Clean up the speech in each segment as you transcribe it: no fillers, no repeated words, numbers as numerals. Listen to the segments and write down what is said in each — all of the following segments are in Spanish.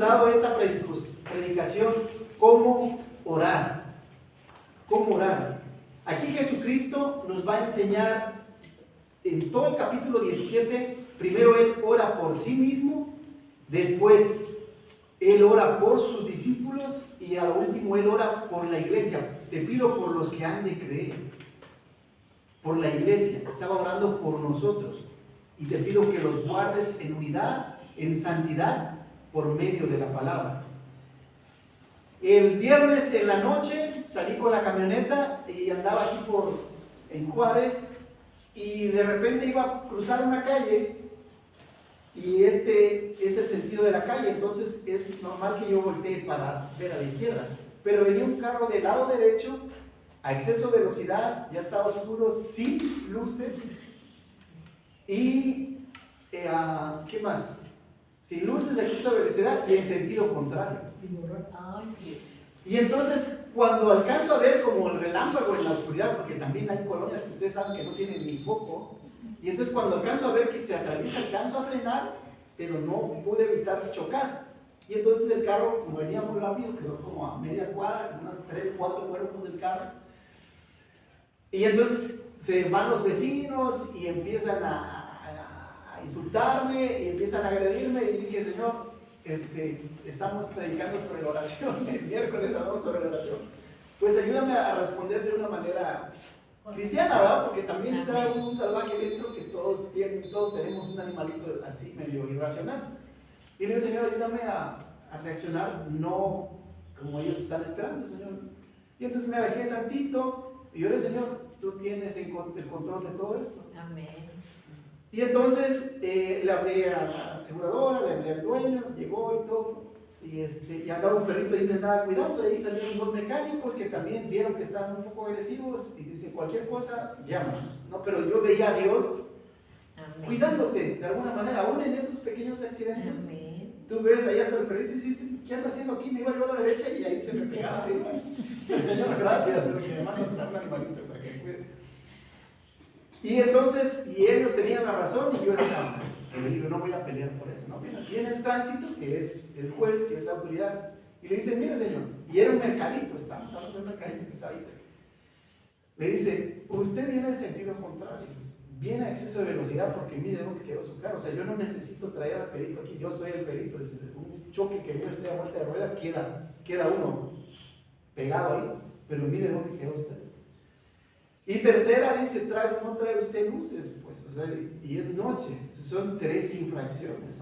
titulado esta predicación, ¿cómo orar? ¿Cómo orar? Aquí Jesucristo nos va a enseñar en todo el capítulo 17, primero Él ora por sí mismo, después Él ora por sus discípulos y al último Él ora por la iglesia. Te pido por los que han de creer, por la iglesia. Estaba orando por nosotros y te pido que los guardes en unidad, en santidad, por medio de la palabra. El viernes en la noche salí con la camioneta y andaba aquí en Juárez y de repente iba a cruzar una calle y este es el sentido de la calle, entonces es normal que yo voltee para ver a la izquierda, pero venía un carro del lado derecho a exceso de velocidad, ya estaba oscuro, sin luces y ¿qué más? Sin luces de exceso de velocidad y en sentido contrario. Y entonces cuando alcanzo a ver como el relámpago en la oscuridad, porque también hay colonias que ustedes saben que no tienen ni foco, y entonces cuando alcanzo a ver que se atraviesa, alcanzo a frenar, pero no pude evitar chocar. Y entonces el carro, como venía muy rápido, quedó como a media cuadra, unas 3, 4 cuerpos del carro. Y entonces se van los vecinos y empiezan a insultarme y empiezan a agredirme y dije, Señor, estamos predicando sobre la oración, el miércoles hablamos sobre la oración, pues ayúdame a responder de una manera cristiana, ¿verdad? Porque también trae un salvaje dentro que todos tenemos un animalito así medio irracional. Y le digo, Señor, ayúdame a reaccionar no como ellos están esperando, Señor. Y entonces me alejé tantito y oré, Señor, tú tienes el control de todo esto. Amén. Y entonces le hablé a la aseguradora, le hablé al dueño, llegó y todo. Y andaba un perrito ahí, me andaba cuidando. De ahí salieron dos mecánicos que también vieron que estaban un poco agresivos y dicen, cualquier cosa, llámanos. No, pero yo veía a Dios cuidándote de alguna manera, aún en esos pequeños accidentes. Amén. Tú ves allá hasta el perrito y dices, ¿qué anda haciendo aquí? Me iba yo a la derecha y ahí se me pegaba. Señor, gracias, porque me mandas a estar un animalito para que me cuide. Y entonces, y ellos tenían la razón y yo estaba. Pero digo, no voy a pelear por eso, ¿no? Viene el tránsito, que es el juez, que es la autoridad, y le dice, mire señor, y era un mercadito, estamos hablando de un mercadito que estaba ahí cerca. Le dice, usted viene en sentido contrario, viene a exceso de velocidad porque mire dónde quedó su carro. O sea, yo no necesito traer al perito aquí, yo soy el perito. Un choque que viene usted a vuelta de rueda, queda uno pegado ahí, pero mire dónde quedó usted. Y tercera dice, no trae usted luces, pues, o sea, y es noche, son 3 infracciones.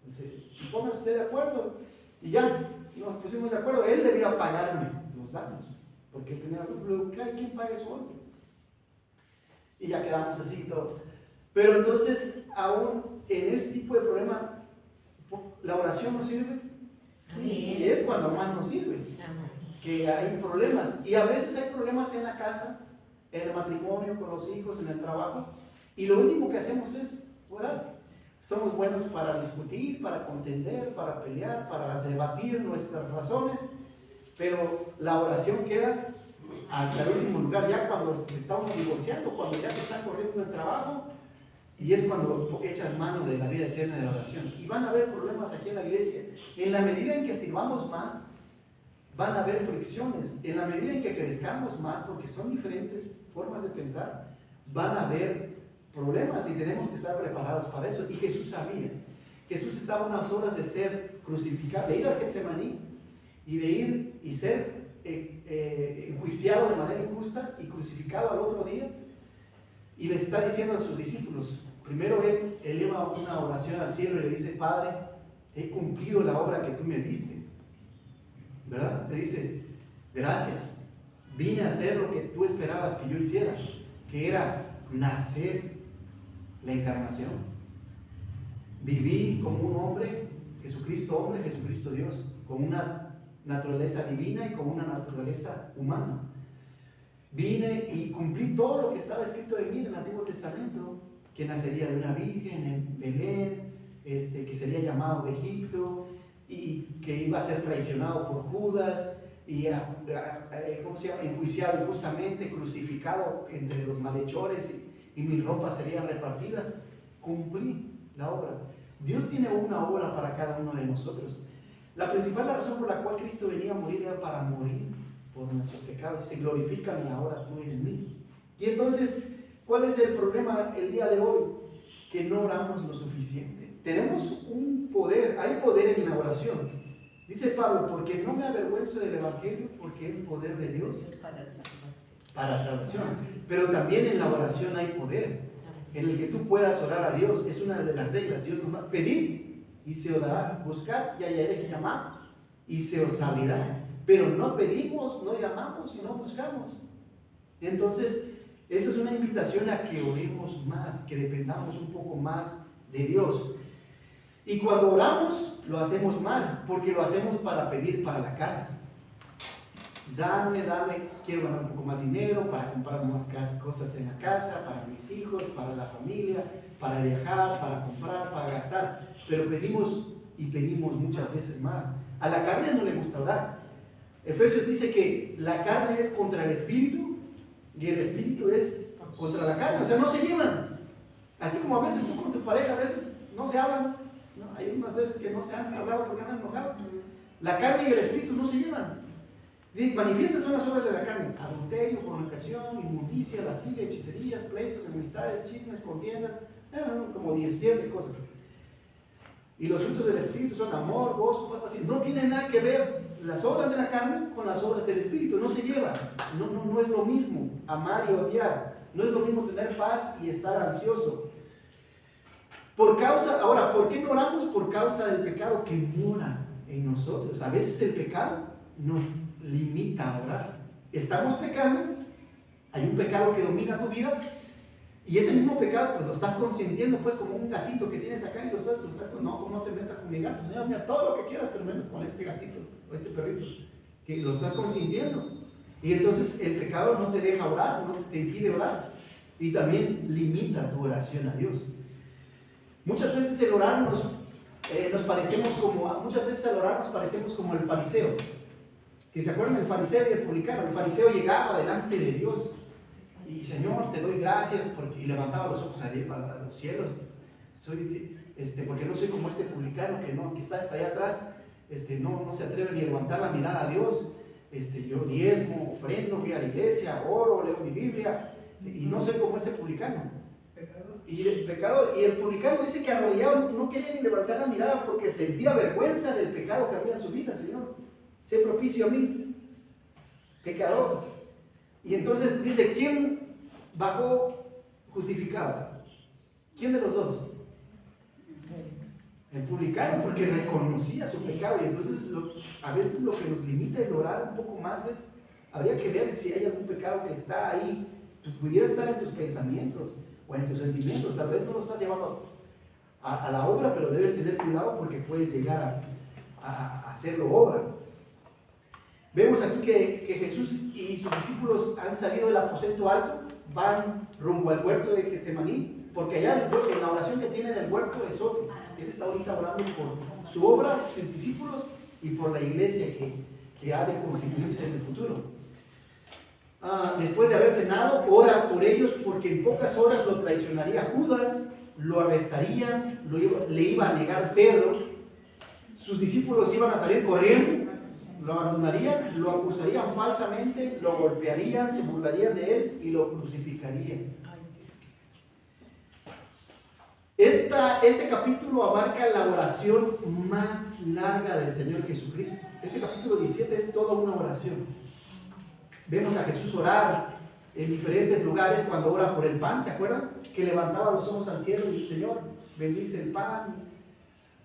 Dice, póngase usted de acuerdo. Y ya, nos pusimos de acuerdo, él debía pagarme los daños, porque tenía ¿quién paga eso? Y ya quedamos así y todo. Pero entonces, aún en este tipo de problema, ¿la oración nos sirve? Sí. Y es cuando más nos sirve, que hay problemas. Y a veces hay problemas en la casa, en el matrimonio, con los hijos, en el trabajo, y lo último que hacemos es orar. Somos buenos para discutir, para contender, para pelear, para debatir nuestras razones, pero la oración queda hasta el último lugar, ya cuando estamos divorciando, cuando ya te están corriendo el trabajo, y es cuando echas mano de la vida eterna de la oración. Y van a haber problemas aquí en la iglesia. En la medida en que sirvamos más, van a haber fricciones. En la medida en que crezcamos más, porque son diferentes formas de pensar, van a haber problemas y tenemos que estar preparados para eso. Y Jesús sabía. Jesús estaba a unas horas de ser crucificado, de ir al Getsemaní y de ir y ser enjuiciado de manera injusta y crucificado al otro día. Y le está diciendo a sus discípulos, primero él eleva una oración al cielo y le dice, Padre, he cumplido la obra que tú me diste, ¿verdad? Le dice, gracias, vine a hacer lo que tú esperabas que yo hiciera, que era nacer, la encarnación. Viví como un hombre, Jesucristo Dios, con una naturaleza divina y con una naturaleza humana. Vine y cumplí todo lo que estaba escrito de mí en el Antiguo Testamento, que nacería de una virgen en Belén, que sería llamado de Egipto y que iba a ser traicionado por Judas y enjuiciado injustamente, crucificado entre los malhechores y mis ropas serían repartidas. Cumplí la obra. Dios tiene una obra para cada uno de nosotros. La principal razón por la cual Cristo venía a morir era para morir por nuestros pecados. Se glorifican y ahora tú en mí. Y entonces, ¿cuál es el problema el día de hoy? Que no oramos lo suficiente. Tenemos un poder, hay poder en la oración. Dice Pablo, porque no me avergüenzo del Evangelio, porque es poder de Dios para salvación. Pero también en la oración hay poder, en el que tú puedas orar a Dios. Es una de las reglas. Dios nos va a pedir y se os dará, buscar y hallaréis, llamar y se os abrirá. Pero no pedimos, no llamamos y no buscamos. Entonces, esa es una invitación a que oremos más, que dependamos un poco más de Dios. Y cuando oramos, lo hacemos mal, porque lo hacemos para pedir para la carne. Dame, quiero ganar un poco más dinero para comprar más cosas en la casa, para mis hijos, para la familia, para viajar, para comprar, para gastar. Pero pedimos y pedimos muchas veces más. A la carne no le gusta orar. Efesios dice que la carne es contra el espíritu y el espíritu es contra la carne. O sea, no se llevan. Así como a veces tú con tu pareja, a veces no se hablan. ¿No? Hay unas veces que no se han hablado porque andan enojados. La carne y el espíritu no se llevan. Manifiestas son las obras de la carne: adulterio, fornicación, inmundicia, lascivia, hechicerías, pleitos, enemistades, chismes, contiendas, como 17 cosas. Y los frutos del espíritu son amor, gozo, paz, paciencia. No tiene nada que ver las obras de la carne con las obras del espíritu, no se llevan. No es lo mismo amar y odiar. No es lo mismo tener paz y estar ansioso. Ahora, ¿por qué no oramos? Por causa del pecado que mora en nosotros. A veces el pecado nos limita a orar. Estamos pecando, hay un pecado que domina tu vida, y ese mismo pecado pues lo estás consintiendo, pues como un gatito que tienes acá, y no te metas con mi gato, Señor, mira, todo lo que quieras, pero menos con este gatito o este perrito, que lo estás consintiendo. Y entonces el pecado no te deja orar, no te impide orar, y también limita tu oración a Dios. Muchas veces al orar nos parecemos como el fariseo. ¿Que se acuerdan del fariseo y el publicano? El fariseo llegaba delante de Dios y: Señor, te doy gracias, y levantaba los ojos a los cielos. Porque no soy como este publicano que está hasta allá atrás, no se atreve ni a levantar la mirada a Dios. Yo diezmo, ofrendo, voy a la iglesia, oro, leo mi Biblia, y no soy como este publicano. Y el pecador, y el publicano dice que arrodillado no quería ni levantar la mirada porque sentía vergüenza del pecado que había en su vida. Señor, sé propicio a mí, pecador. Y entonces dice: ¿quién bajó justificado? ¿Quién de los dos? El publicano, porque reconocía su pecado. Y entonces a veces lo que nos limita el orar un poco más es: habría que ver si hay algún pecado que está ahí. Pudiera estar en tus pensamientos o en tus sentimientos. Tal vez no lo estás llevando a la obra, pero debes tener cuidado porque puedes llegar a hacerlo obra. Vemos aquí que Jesús y sus discípulos han salido del aposento alto, van rumbo al huerto de Getsemaní, porque allá en la oración que tiene en el huerto es otro. Él está ahorita orando por su obra, por sus discípulos y por la iglesia que ha de constituirse en el futuro. Después de haber cenado, ora por ellos porque en pocas horas lo traicionaría Judas, lo arrestarían, le iba a negar Pedro, sus discípulos iban a salir corriendo, lo abandonarían, lo acusarían falsamente, lo golpearían, se burlarían de él y lo crucificarían. Este capítulo abarca la oración más larga del Señor Jesucristo. Este capítulo 17 es toda una oración. Vemos a Jesús orar en diferentes lugares. Cuando ora por el pan, ¿se acuerdan? Que levantaba los ojos al cielo y: Señor, bendice el pan.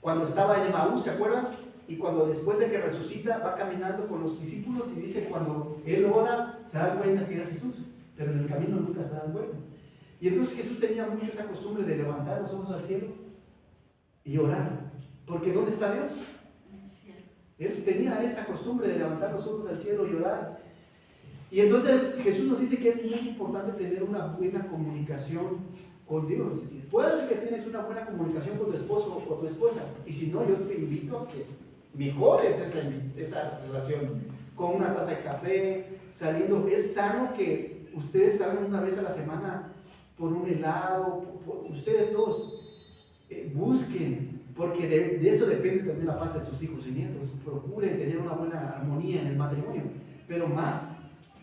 Cuando estaba en Emaús, ¿se acuerdan? Y cuando después de que resucita va caminando con los discípulos, y dice: cuando él ora se da cuenta que era Jesús, pero en el camino nunca se dan cuenta. Y entonces Jesús tenía mucho esa costumbre de levantar los ojos al cielo y orar, porque ¿dónde está Dios? Él tenía esa costumbre de levantar los ojos al cielo y orar. Y entonces Jesús nos dice que es muy importante tener una buena comunicación con Dios. Puede ser que tienes una buena comunicación con tu esposo o tu esposa, y si no, yo te invito a que mejores esa relación con una taza de café, saliendo. Es sano que ustedes salgan una vez a la semana por un helado, ustedes dos busquen porque de eso depende también la paz de sus hijos y nietos. Procuren tener una buena armonía en el matrimonio, pero más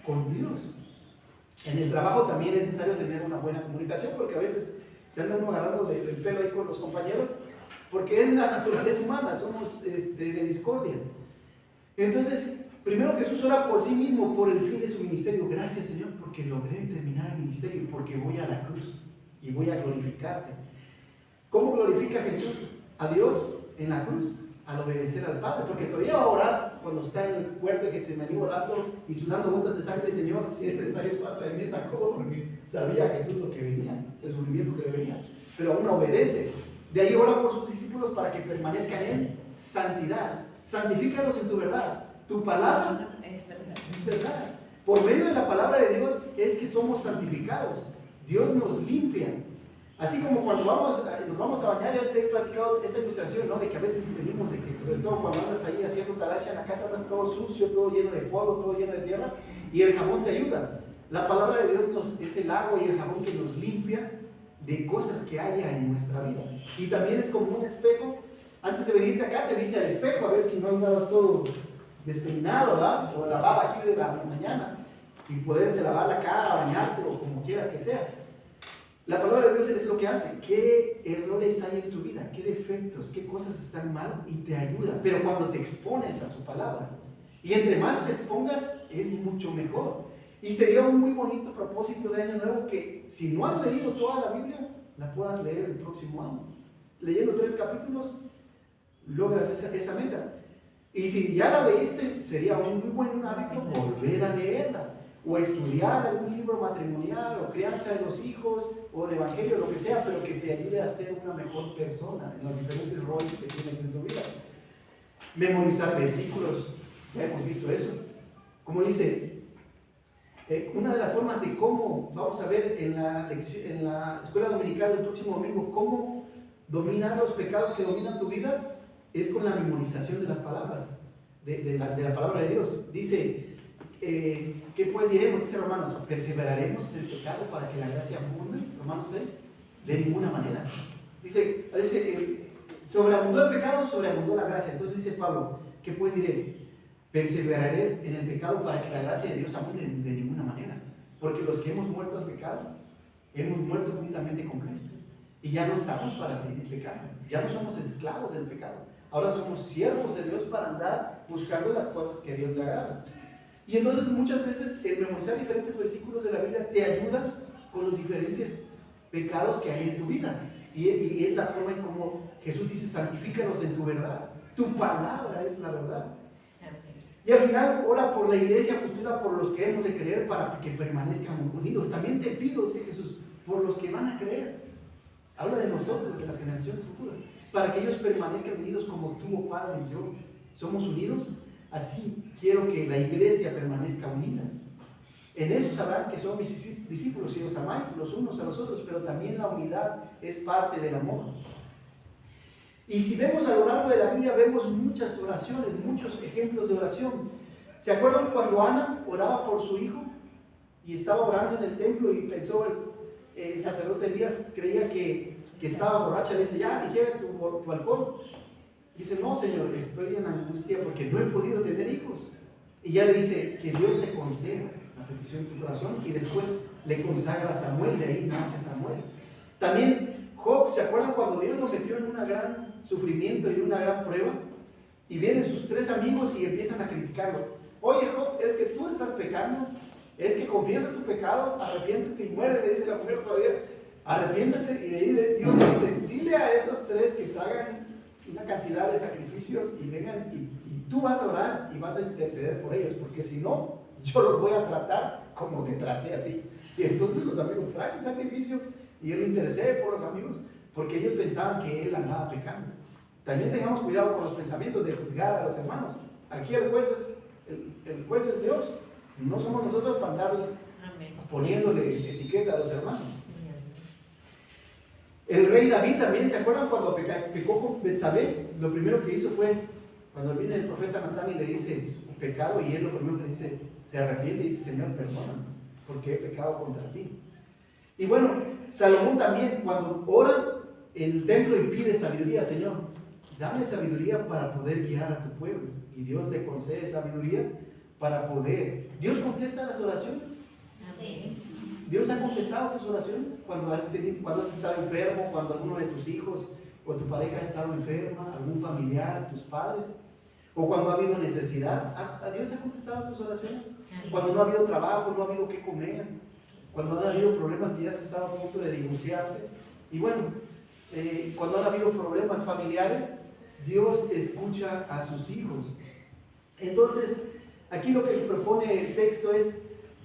con Dios. En el trabajo también es necesario tener una buena comunicación, porque a veces se anda uno agarrando del pelo ahí con los compañeros, porque es la naturaleza humana, somos de discordia. Entonces, primero Jesús ora por sí mismo, por el fin de su ministerio. Gracias, Señor, porque logré terminar el ministerio, porque voy a la cruz y voy a glorificarte. ¿Cómo glorifica Jesús a Dios en la cruz? Al obedecer al Padre, porque todavía va a orar cuando está en el huerto de Getsemaní orando y sudando gotas de sangre. Señor, si es necesario, pasa de mí esta copa, porque sabía Jesús lo que venía, el sufrimiento que le venía, pero aún obedece. De ahí ora por sus discípulos para que permanezcan en santidad. Santifícalos en tu verdad. Tu palabra es verdad. Por medio de la palabra de Dios es que somos santificados. Dios nos limpia. Así como cuando nos vamos a bañar, ya les he platicado esa ilustración, ¿no? De que a veces venimos, de que sobre todo cuando andas ahí haciendo talacha en la casa, andas todo sucio, todo lleno de polvo, todo lleno de tierra, y el jabón te ayuda. La palabra de Dios es el agua y el jabón que nos limpia de cosas que haya en nuestra vida. Y también es como un espejo. Antes de venirte acá, te viste al espejo a ver si no andabas todo despeinado, ¿verdad? O la baba aquí de la mañana, y poderte lavar la cara, bañarte o como quiera que sea. La palabra de Dios es lo que hace. ¿Qué errores hay en tu vida? ¿Qué defectos? ¿Qué cosas están mal? Y te ayuda. Pero cuando te expones a su palabra, y entre más te expongas, es mucho mejor. Y sería un muy bonito propósito de año nuevo que si no has leído toda la Biblia, la puedas leer el próximo año. Leyendo 3 capítulos, logras esa meta. Y si ya la leíste, sería un muy buen hábito volver a leerla. O estudiar algún libro matrimonial, o crianza de los hijos, o de evangelio, lo que sea, pero que te ayude a ser una mejor persona en los diferentes roles que tienes en tu vida. Memorizar versículos, ya hemos visto eso. Como dice, una de las formas de cómo, vamos a ver en la escuela dominical el próximo domingo, cómo dominar los pecados que dominan tu vida, es con la memorización de las palabras, de la palabra de Dios. Dice, ¿qué pues diremos? Dice Romanos, ¿perseveraremos en el pecado para que la gracia abunde? Romanos 6, de ninguna manera. Dice sobreabundó el pecado, sobreabundó la gracia. Entonces dice Pablo, ¿qué pues diré? Perseveraré en el pecado para que la gracia de Dios abunde de ninguna manera. Porque los que hemos muerto al pecado, hemos muerto juntamente con Cristo. Y ya no estamos para seguir pecando. Ya no somos esclavos del pecado. Ahora somos siervos de Dios para andar buscando las cosas que a Dios le agradan. Y entonces muchas veces el memorizar diferentes versículos de la Biblia te ayuda con los diferentes pecados que hay en tu vida. Y es la forma en cómo Jesús dice, santifícalos en tu verdad. Tu palabra es la verdad. Y al final ora por la iglesia futura, por los que hemos de creer, para que permanezcan unidos. También te pido, dice Jesús, por los que van a creer. Habla de nosotros, de las generaciones futuras, para que ellos permanezcan unidos como tú, oh Padre, y yo somos unidos. Así quiero que la iglesia permanezca unida. En eso sabrán que son mis discípulos si os amáis los unos a los otros, pero también la unidad es parte del amor. Y si vemos a lo largo de la Biblia, vemos muchas oraciones, muchos ejemplos de oración. ¿Se acuerdan cuando Ana oraba por su hijo? Y estaba orando en el templo y pensó, el sacerdote Elías creía que estaba borracha. Le dice, ya, digiere tu alcohol. Dice, no, Señor, estoy en angustia porque no he podido tener hijos. Y ya le dice, que Dios te conceda la petición de tu corazón. Y después le consagra a Samuel, de ahí nace Samuel. También Job, ¿se acuerdan cuando Dios lo metió en un gran sufrimiento y una gran prueba? Y vienen sus 3 amigos y empiezan a criticarlo. Oye, Job, es que tú estás pecando, es que confiesa tu pecado, arrepiéntete y muere, le dice la mujer todavía. Arrepiéntete, y de ahí Dios le dice, dile a esos 3 que traigan una cantidad de sacrificios y vengan y tú vas a orar y vas a interceder por ellos, porque si no, yo los voy a tratar como te traté a ti. Y entonces los amigos traen sacrificio y él intercede por los amigos, porque ellos pensaban que él andaba pecando. También tengamos cuidado con los pensamientos de juzgar a los hermanos. Aquí el juez es Dios, no somos nosotros para andar poniéndole etiqueta a los hermanos. El rey David también, ¿se acuerdan cuando pecó con Betsabé? Lo primero que hizo fue, cuando viene el profeta Natán y le dice su pecado, y él lo primero que dice, se arrepiente y dice, Señor, perdóname, porque he pecado contra ti. Y bueno, Salomón también, cuando ora en el templo y pide sabiduría, Señor, dame sabiduría para poder guiar a tu pueblo. Y Dios le concede sabiduría para poder. Dios contesta las oraciones. Sí. Dios ha contestado tus oraciones cuando has estado enfermo, cuando alguno de tus hijos o tu pareja ha estado enferma, algún familiar, tus padres, o cuando ha habido necesidad. Dios ha contestado tus oraciones. Cuando no ha habido trabajo, no ha habido qué comer, cuando han habido problemas que ya has estado a punto de divorciarte. Y bueno, cuando han habido problemas familiares, Dios escucha a sus hijos. Entonces, aquí lo que propone el texto es: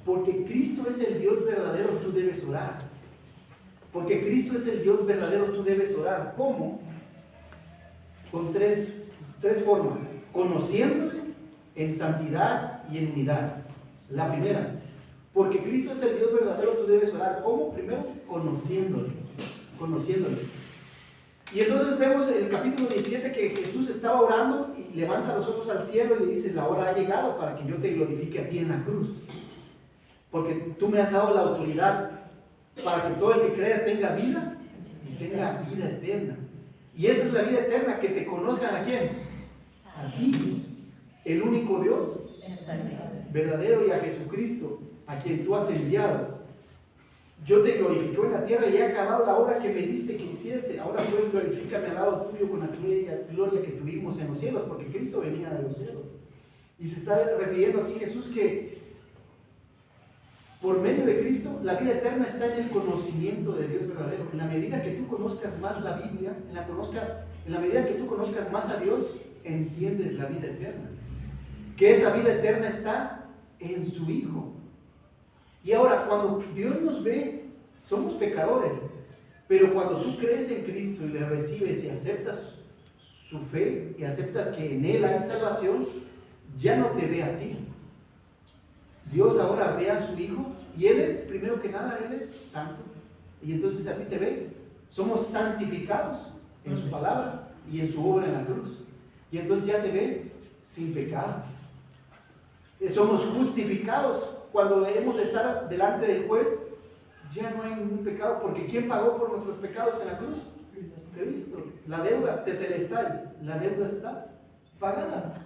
porque Cristo es el Dios verdadero, tú debes orar. Porque Cristo es el Dios verdadero, tú debes orar. ¿Cómo? Con tres formas: conociéndole, en santidad y en unidad. La primera, porque Cristo es el Dios verdadero, tú debes orar. ¿Cómo? Primero, conociéndole. Y entonces vemos en el capítulo 17 que Jesús estaba orando y levanta los ojos al cielo y le dice: la hora ha llegado para que yo te glorifique a ti en la cruz. Porque tú me has dado la autoridad para que todo el que crea tenga vida y tenga vida eterna. Y esa es la vida eterna, que te conozcan ¿a quién? A ti, el único Dios verdadero, y a Jesucristo, a quien tú has enviado. Yo te glorifico en la tierra y he acabado la obra que me diste que hiciese. Ahora pues glorifícame al lado tuyo con la gloria que tuvimos en los cielos, porque Cristo venía de los cielos. Y se está refiriendo aquí Jesús que por medio de Cristo la vida eterna está en el conocimiento de Dios verdadero. En la medida que tú conozcas más la Biblia, en la medida que tú conozcas más a Dios, entiendes la vida eterna. Que esa vida eterna está en su Hijo. Y ahora, cuando Dios nos ve, somos pecadores, pero cuando tú crees en Cristo y le recibes y aceptas su fe y aceptas que en Él hay salvación, ya no te ve a ti. Dios ahora ve a su Hijo y Él es, primero que nada, Él es santo. Y entonces a ti te ve. Somos santificados en su palabra y en su obra en la cruz. Y entonces ya te ve sin pecado. Somos justificados. Cuando debemos de estar delante del juez, ya no hay ningún pecado, porque ¿quién pagó por nuestros pecados en la cruz? Cristo. La deuda, tetelestai, la deuda está pagada.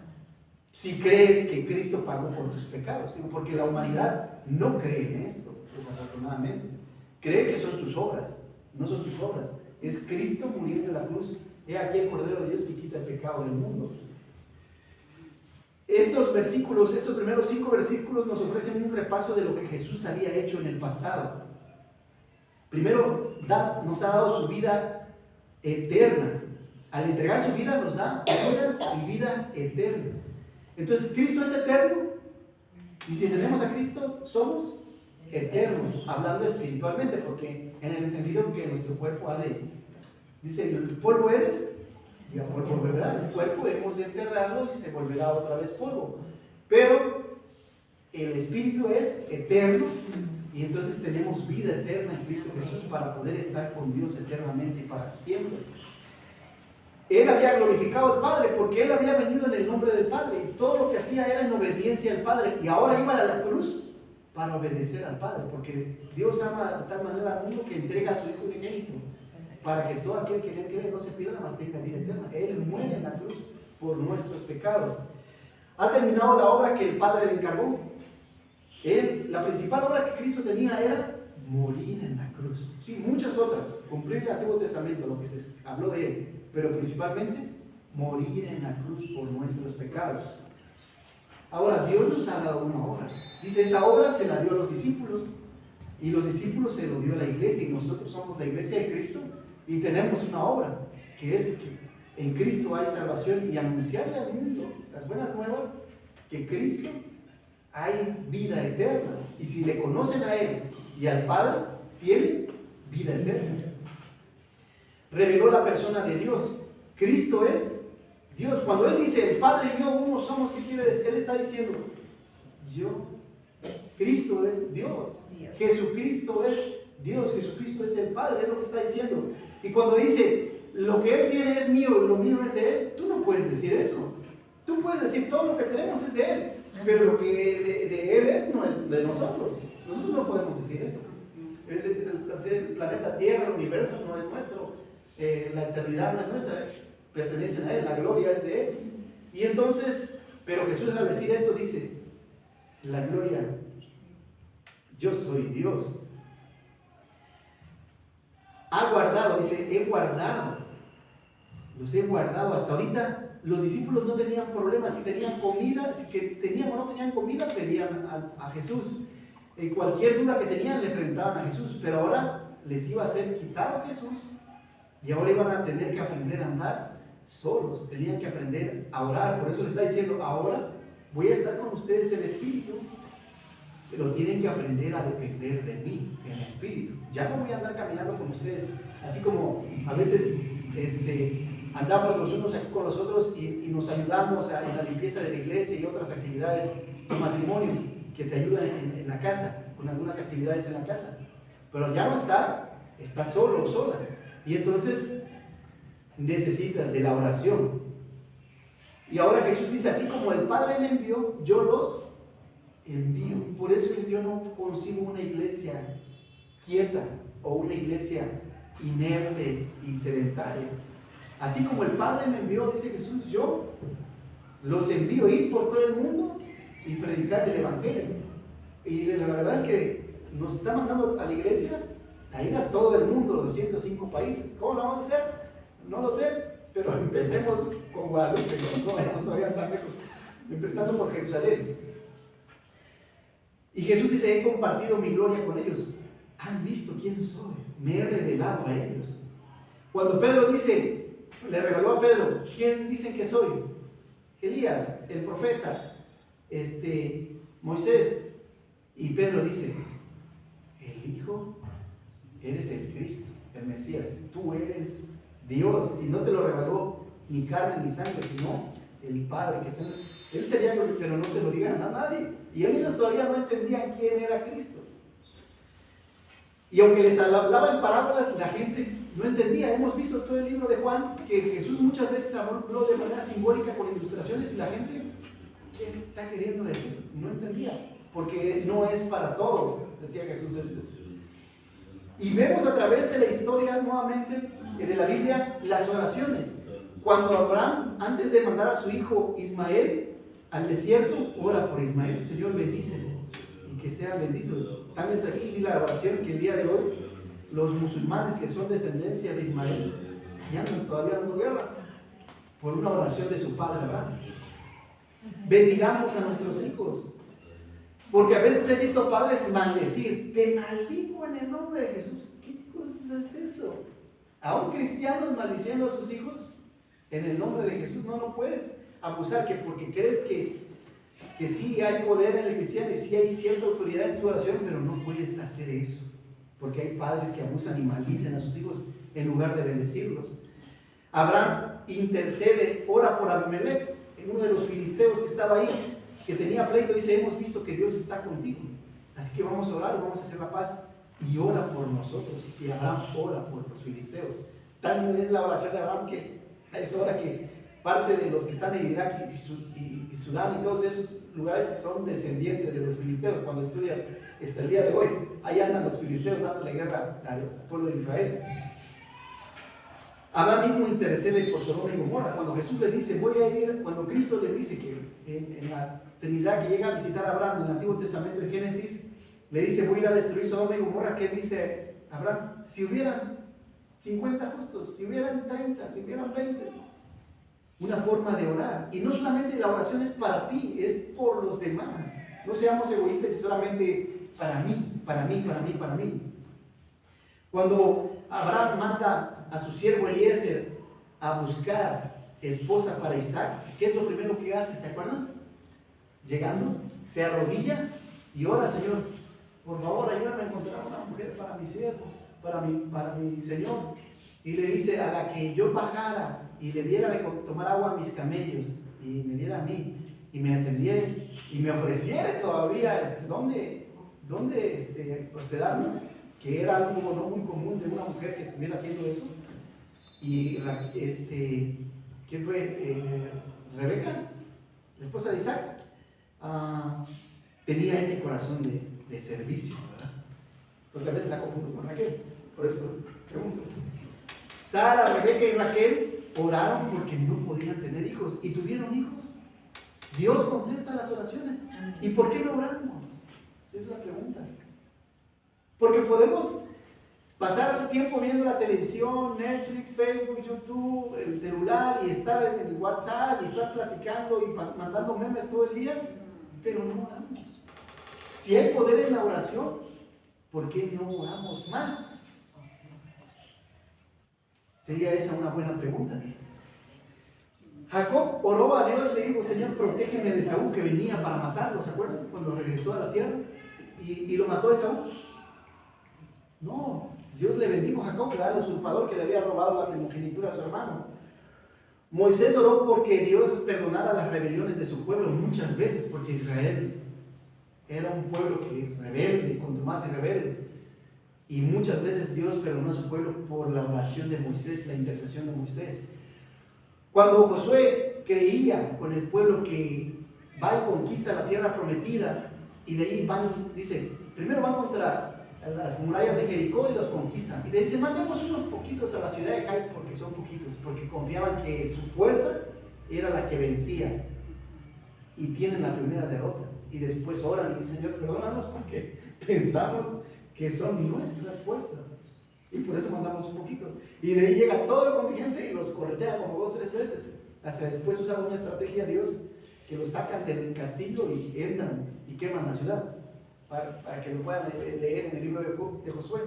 Si crees que Cristo pagó por tus pecados, digo, porque la humanidad no cree en esto, desafortunadamente. Cree que son sus obras, no son sus obras. Es Cristo muriendo en la cruz. He aquí el Cordero de Dios que quita el pecado del mundo. Estos versículos, estos primeros 5 versículos nos ofrecen un repaso de lo que Jesús había hecho en el pasado. Primero, nos ha dado su vida eterna. Al entregar su vida nos da vida y vida eterna. Entonces, Cristo es eterno, y si tenemos a Cristo, somos eternos, hablando espiritualmente, porque en el entendido que nuestro cuerpo dice, el polvo eres, y a polvo volverá. El cuerpo debemos de enterrarlo y se volverá otra vez polvo. Pero el espíritu es eterno, y entonces tenemos vida eterna en Cristo Jesús para poder estar con Dios eternamente y para siempre. Él había glorificado al Padre porque Él había venido en el nombre del Padre y todo lo que hacía era en obediencia al Padre, y ahora iba a la cruz para obedecer al Padre, porque Dios ama de tal manera al mundo que entrega a su Hijo unigénito para que todo aquel que en Él cree no se pierda, mas tenga vida eterna. Él muere en la cruz por nuestros pecados. Ha terminado la obra que el Padre le encargó. La principal obra que Cristo tenía era morir en la cruz. Sí, muchas otras, cumplir el Antiguo Testamento, lo que se habló de Él, pero principalmente morir en la cruz por nuestros pecados. Ahora, Dios nos ha dado una obra. Dice, esa obra se la dio a los discípulos, y los discípulos se lo dio a la iglesia, y nosotros somos la iglesia de Cristo, y tenemos una obra, que es que en Cristo hay salvación, y anunciarle al mundo las buenas nuevas, que Cristo hay vida eterna, y si le conocen a Él y al Padre, tienen vida eterna. Reveló la persona de Dios. Cristo es Dios. Cuando Él dice, el Padre y yo uno somos, ¿qué quiere decir? Él está diciendo, Cristo es Dios. Jesucristo es Dios. Jesucristo es el Padre, es lo que está diciendo. Y cuando dice, lo que Él tiene es mío y lo mío es de Él, tú no puedes decir eso. Tú puedes decir, todo lo que tenemos es de Él, pero lo que de Él es, no es de nosotros. Nosotros no podemos decir eso. El planeta Tierra, el universo no es nuestro, la eternidad no es nuestra. pertenecen a Él, la gloria es de Él. Y entonces, pero Jesús al decir esto dice, la gloria, yo soy Dios. Ha guardado, dice, he guardado, los he guardado. Hasta ahorita los discípulos no tenían problemas, si tenían comida, si que tenían o no tenían comida, pedían a Jesús. Cualquier duda que tenían le preguntaban a Jesús, pero ahora les iba a ser quitado Jesús y ahora iban a tener que aprender a andar solos, tenían que aprender a orar. Por eso le está diciendo, ahora voy a estar con ustedes en espíritu, pero tienen que aprender a depender de mí en espíritu. Ya no voy a andar caminando con ustedes, así como a veces andamos los unos aquí con los otros y nos ayudamos en la limpieza de la iglesia y otras actividades de matrimonio que te ayudan en la casa, con algunas actividades en la casa. Pero ya no está solo o sola. Y entonces necesitas de la oración. Y ahora Jesús dice, así como el Padre me envió, yo los envío. Por eso yo no concibo una iglesia quieta o una iglesia inerte y sedentaria. Así como el Padre me envió, dice Jesús, yo los envío, ir por todo el mundo y predicar el Evangelio. Y la verdad es que nos está mandando a la iglesia a ir a todo el mundo, 205 países. ¿Cómo lo vamos a hacer? No lo sé, pero empecemos con Guadalupe, no vayamos todavía tan lejos, empezando por Jerusalén. Y Jesús dice, he compartido mi gloria con ellos, han visto quién soy, me he revelado a ellos. Cuando Pedro dice, le reveló a Pedro, ¿quién dicen que soy? Elías, el profeta, Moisés. Y Pedro dice, el Hijo, eres el Cristo, el Mesías, tú eres Dios. Y no te lo reveló ni carne ni sangre, sino el Padre que está en él. Él sería, pero no se lo digan a nadie. Y ellos todavía no entendían quién era Cristo. Y aunque les hablaba en parábolas, la gente no entendía. Hemos visto todo el libro de Juan que Jesús muchas veces habló de manera simbólica con ilustraciones y la gente, ¿qué está queriendo decir? No entendía. Porque no es para todos, decía Jesús esto. Y vemos a través de la historia nuevamente de la Biblia las oraciones. Cuando Abraham, antes de mandar a su hijo Ismael al desierto, ora por Ismael, Señor, bendícelo y que sean benditos. Tal vez aquí sí la oración que el día de hoy los musulmanes que son descendencia de Ismael ya andan todavía dando guerra por una oración de su padre Abraham. Bendigamos a nuestros hijos. Porque a veces he visto padres maldecir, te maldigo en el nombre de Jesús. ¿Qué cosa es eso? Aún cristianos maldiciendo a sus hijos en el nombre de Jesús. No puedes abusar que porque crees que sí hay poder en el cristiano y sí hay cierta autoridad en su oración, pero no puedes hacer eso. Porque hay padres que abusan y maldicen a sus hijos en lugar de bendecirlos. Abraham intercede, ora por Abimelech, en uno de los filisteos que estaba ahí, que tenía pleito, dice, hemos visto que Dios está contigo, así que vamos a orar, vamos a hacer la paz, y ora por nosotros. Y Abraham ora por los filisteos. Tan es la oración de Abraham que es hora que parte de los que están en Irak y Sudán y todos esos lugares que son descendientes de los filisteos, cuando estudias hasta el día de hoy, ahí andan los filisteos dándole guerra al pueblo de Israel. Abraham mismo intercede por Sodoma y Gomorra. Cuando Jesús le dice, voy a ir, cuando Cristo le dice que en la Trinidad que llega a visitar a Abraham en el Antiguo Testamento en Génesis, le dice, voy a ir a destruir Sodoma y Gomorra. ¿Qué dice Abraham? Si hubieran 50 justos, si hubieran 30, si hubieran 20. Una forma de orar. Y no solamente la oración es para ti, es por los demás. No seamos egoístas y solamente para mí, para mí, para mí, para mí. Cuando Abraham manda a su siervo Eliezer a buscar esposa para Isaac, ¿qué es lo primero que hace? ¿Se acuerdan? Llegando, se arrodilla y ora, Señor, por favor, ayúdame a encontrar una mujer para mi siervo, para mi Señor. Y le dice, a la que yo bajara y le diera de tomar agua a mis camellos y me diera a mí y me atendiera y me ofreciera todavía dónde hospedarnos, que era algo no muy común de una mujer que estuviera haciendo eso. Y ¿quién fue? Rebeca, la esposa de Isaac, tenía ese corazón de servicio, ¿verdad? Pues a veces la confundo con Raquel, por eso pregunto. Sara, Rebeca y Raquel oraron porque no podían tener hijos y tuvieron hijos. Dios contesta las oraciones. ¿Y por qué no oramos? Esa es la pregunta. Porque podemos pasar el tiempo viendo la televisión, Netflix, Facebook, YouTube, el celular y estar en el WhatsApp y estar platicando y mandando memes todo el día, pero no oramos. Si hay poder en la oración, ¿por qué no oramos más? Sería esa una buena pregunta. Jacob oró a Dios y le dijo: Señor, protégeme de Esaú, que venía para matarlo. ¿Se acuerdan? Cuando regresó a la tierra y lo mató Esaú. No, Dios le bendijo a Jacob, al usurpador que le había robado la primogenitura a su hermano. Moisés oró porque Dios perdonara las rebeliones de su pueblo muchas veces, porque Israel era un pueblo que rebelde, cuanto más rebelde. Y muchas veces Dios perdonó a su pueblo por la oración de Moisés, la intercesión de Moisés. Cuando Josué creía con el pueblo que va y conquista la tierra prometida, y de ahí van, dice, primero van contra las murallas de Jericó y los conquistan. Y le dice: mandemos unos poquitos a la ciudad de Jai, porque son poquitos, porque confiaban que su fuerza era la que vencía. Y tienen la primera derrota. Y después oran y dicen: Señor, perdónanos porque pensamos que son nuestras fuerzas. Y por eso mandamos un poquito. Y de ahí llega todo el contingente y los corretea como 2 o 3 veces. Hasta después usan una estrategia de Dios que los sacan del castillo y entran y queman la ciudad. Para que lo puedan leer en el libro de Josué.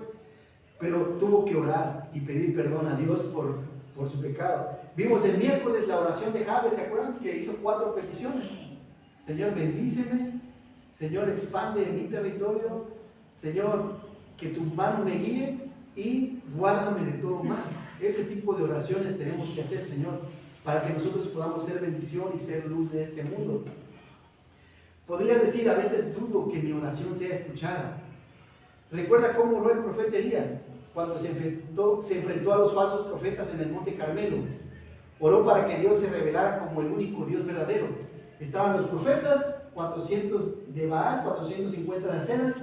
Pero tuvo que orar y pedir perdón a Dios por su pecado. Vimos el miércoles la oración de Jabes, ¿se acuerdan? Que hizo 4 peticiones. Señor, bendíceme. Señor, expande mi territorio. Señor, que tu mano me guíe y guárdame de todo mal. Ese tipo de oraciones tenemos que hacer, Señor, para que nosotros podamos ser bendición y ser luz de este mundo. Podrías decir: a veces dudo que mi oración sea escuchada. Recuerda cómo oró el profeta Elías cuando se enfrentó a los falsos profetas en el monte Carmelo. Oró para que Dios se revelara como el único Dios verdadero. Estaban los profetas, 400 de Baal, 450 de Acera,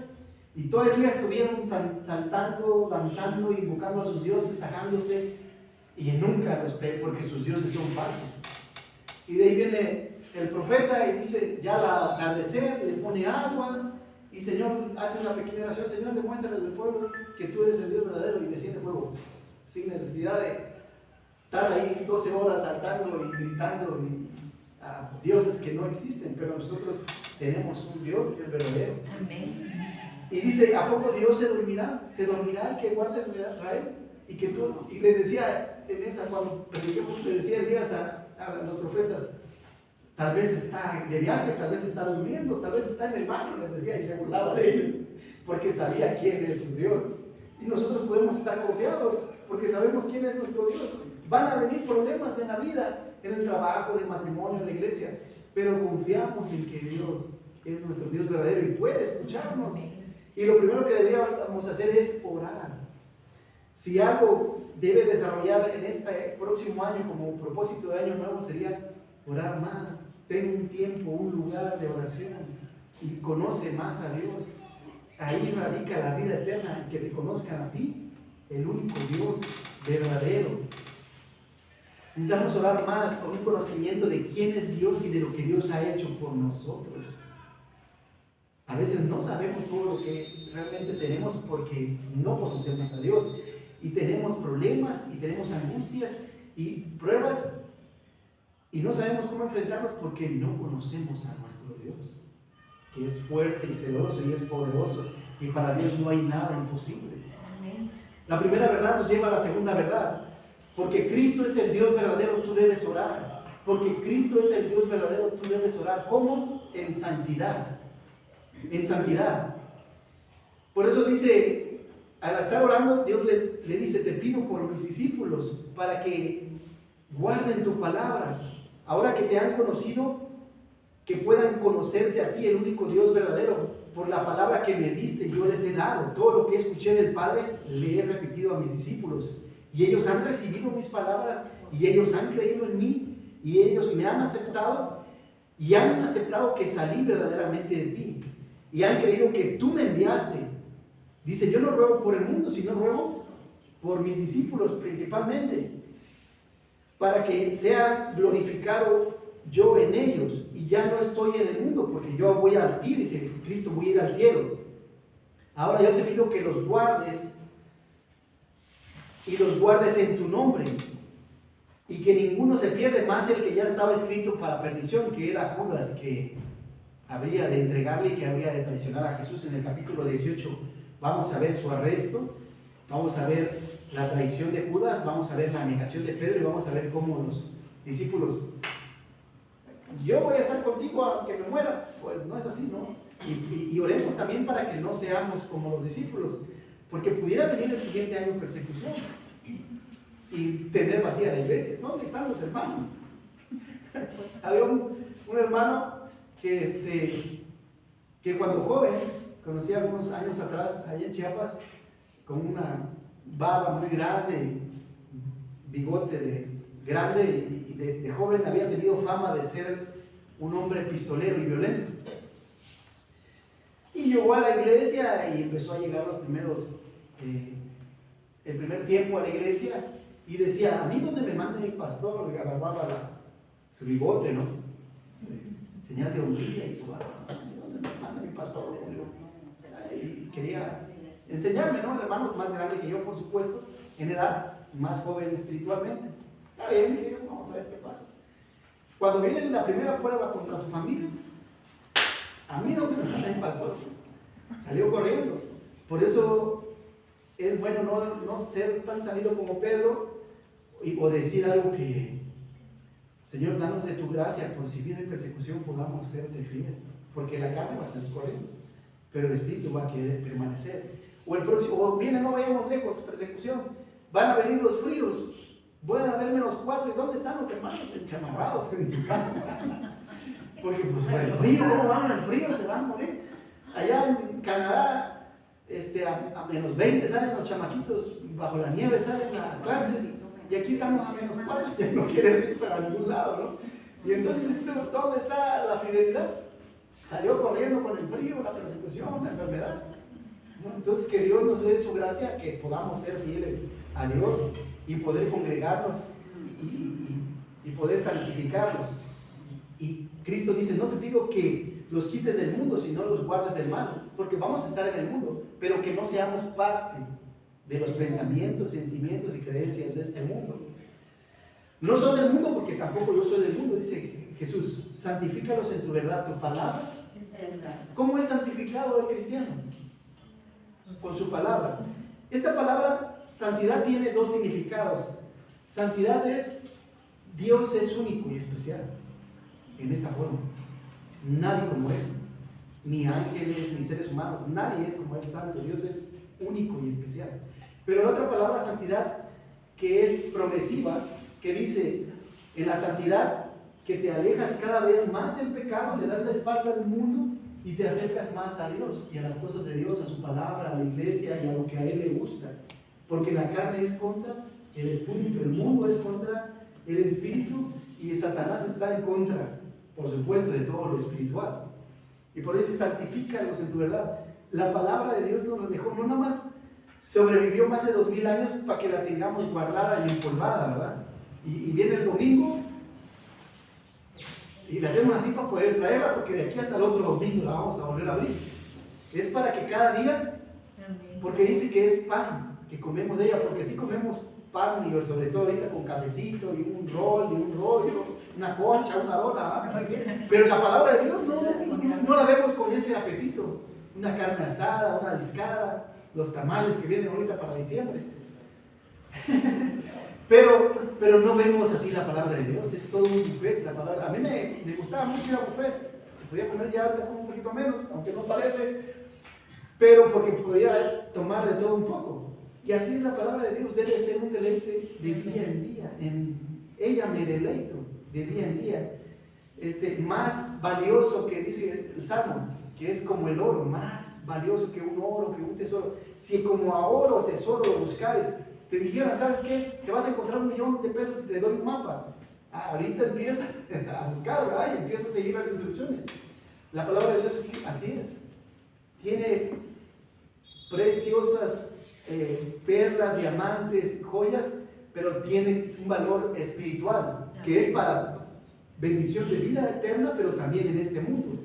y todo el día estuvieron saltando, danzando, invocando a sus dioses, sajándose, y nunca los pe, porque sus dioses son falsos. Y de ahí viene el profeta y dice: ya al atardecer le pone agua, y Señor hace una pequeña oración: Señor, demuéstrale al pueblo que tú eres el Dios verdadero, y desciende fuego, sin necesidad de estar ahí 12 horas saltando y gritando a dioses que no existen. Pero nosotros tenemos un Dios que es verdadero. Amén. Y dice: ¿a poco Dios se dormirá? ¿Se dormirá el que guarda Israel? Y que tú, y le decía en esa, cuando prediquemos, le decía Elías a los profetas: tal vez está de viaje, tal vez está durmiendo, tal vez está en el baño, les decía, y se burlaba de ellos, porque sabía quién es su Dios. Y nosotros podemos estar confiados, porque sabemos quién es nuestro Dios. Van a venir problemas en la vida, en el trabajo, en el matrimonio, en la iglesia, pero confiamos en que Dios es nuestro Dios verdadero y puede escucharnos. Y lo primero que deberíamos hacer es orar. Si algo debe desarrollar en este próximo año como propósito de año nuevo, sería orar más. Ten un tiempo, un lugar de oración y conoce más a Dios. Ahí radica la vida eterna, que te conozcan a ti, el único Dios verdadero. Necesitamos orar más con un conocimiento de quién es Dios y de lo que Dios ha hecho por nosotros. A veces no sabemos todo lo que realmente tenemos porque no conocemos a Dios, y tenemos problemas y tenemos angustias y pruebas y no sabemos cómo enfrentarlos porque no conocemos a nuestro Dios, que es fuerte y celoso y es poderoso, y para Dios no hay nada imposible. Amén. La primera verdad nos lleva a la segunda verdad: porque Cristo es el Dios verdadero, tú debes orar. Porque Cristo es el Dios verdadero, tú debes orar. ¿Cómo? En santidad. En santidad. Por eso dice, al estar orando, Dios le dice: te pido por mis discípulos para que guarden tu palabra. Ahora que te han conocido, que puedan conocerte a ti, el único Dios verdadero, por la palabra que me diste. Yo les he dado todo lo que escuché del Padre, le he repetido a mis discípulos, y ellos han recibido mis palabras y ellos han creído en mí, y ellos me han aceptado y han aceptado que salí verdaderamente de ti, y han creído que tú me enviaste. Dice: yo no ruego por el mundo, sino ruego por mis discípulos principalmente, para que sea glorificado yo en ellos, y ya no estoy en el mundo, porque yo voy a ti, dice Cristo, voy a ir al cielo. Ahora yo te pido que los guardes, y los guardes en tu nombre, y que ninguno se pierda, más el que ya estaba escrito para perdición, que era Judas, que habría de entregarle y que habría de traicionar a Jesús. En el capítulo 18 vamos a ver su arresto, vamos a ver la traición de Judas, vamos a ver la negación de Pedro y vamos a ver cómo los discípulos, yo voy a estar contigo aunque me muera. Pues no es así, ¿no? Y oremos también para que no seamos como los discípulos, porque pudiera venir el siguiente año persecución y tener vacía la iglesia. ¿Dónde están los hermanos? Había un hermano que cuando joven, conocí algunos años atrás, allá en Chiapas, con una barba muy grande, bigote grande, y de joven había tenido fama de ser un hombre pistolero y violento. Y llegó a la iglesia y empezó a llegar el primer tiempo a la iglesia, y decía: a mí donde me mande mi pastor, le agarraba su bigote, ¿no? Señal de hombría y su barba. A mí donde me mande mi pastor, y quería enseñarme, ¿no? El hermano más grande que yo, por supuesto, en edad, más joven espiritualmente. Está bien, dije, vamos a ver qué pasa. Cuando viene la primera prueba contra su familia, a mí no me manda el pastor, salió corriendo. Por eso es bueno no ser tan salido como Pedro, o decir algo que: Señor, danos de tu gracia, por si viene persecución podamos serte fiel, porque la carne va a salir corriendo, pero el espíritu va a querer permanecer. O el próximo, o viene, no vayamos lejos, persecución, van a venir los fríos, van a haber -4, ¿y dónde están los hermanos? Enchamarrados en su casa. Porque pues por el frío, ¿cómo van al frío? Se van a morir. Allá en Canadá, a -20 salen los chamaquitos, bajo la nieve salen a clases, y aquí estamos a -4, ya no quieres ir para ningún lado, ¿no? Y entonces, ¿dónde está la fidelidad? Salió corriendo con el frío, la persecución, la enfermedad. Entonces, que Dios nos dé su gracia, que podamos ser fieles a Dios y poder congregarnos y poder santificarlos. Y Cristo dice: no te pido que los quites del mundo, sino los guardes del mal, porque vamos a estar en el mundo, pero que no seamos parte de los pensamientos, sentimientos y creencias de este mundo. No son del mundo, porque tampoco yo soy del mundo, dice Jesús. Santifícalos en tu verdad, tu palabra. ¿Cómo es santificado el cristiano? Con su palabra. Esta palabra santidad tiene dos significados. Santidad es: Dios es único y especial en esta forma. Nadie como Él, ni ángeles, ni seres humanos, nadie es como Él, santo. Dios es único y especial. Pero la otra palabra, santidad, que es progresiva, que dice: en la santidad, que te alejas cada vez más del pecado, le das la espalda al mundo y te acercas más a Dios y a las cosas de Dios, a su palabra, a la iglesia y a lo que a Él le gusta. Porque la carne es contra el espíritu, el mundo es contra el espíritu, y Satanás está en contra, por supuesto, de todo lo espiritual. Y por eso santifícalos en tu verdad. La palabra de Dios nos las dejó, no nada más sobrevivió más de 2000 años para que la tengamos guardada y empolvada, ¿verdad? Y viene el domingo y la hacemos así para poder traerla, porque de aquí hasta el otro domingo la vamos a volver a abrir. Es para que cada día, porque dice que es pan, que comemos de ella, porque sí comemos pan, y sobre todo ahorita con cafecito y un rol, y un rollo, una concha, una dona, ¿verdad? Pero la palabra de Dios no la vemos con ese apetito. Una carne asada, una discada, los tamales que vienen ahorita para diciembre. Pero no vemos así la palabra de Dios, es todo un buffet. La palabra, a mí me gustaba mucho ir a buffet, podía comer ya ahorita como un poquito menos, aunque no parece, pero porque podía tomar de todo un poco. Y así es la palabra de Dios, debe ser un deleite de día en día. En ella me deleito de día en día. Más valioso que dice el Salmo, que es como el oro, más valioso que un oro, que un tesoro. Si como a oro o tesoro lo buscares, te dijeran: ¿sabes qué? Te vas a encontrar $1,000,000 y te doy un mapa. Ahorita empieza a buscar, ¿verdad? Y empieza a seguir las instrucciones. La palabra de Dios así es. Tiene preciosas perlas, diamantes, joyas, pero tiene un valor espiritual, que es para bendición de vida eterna, pero también en este mundo.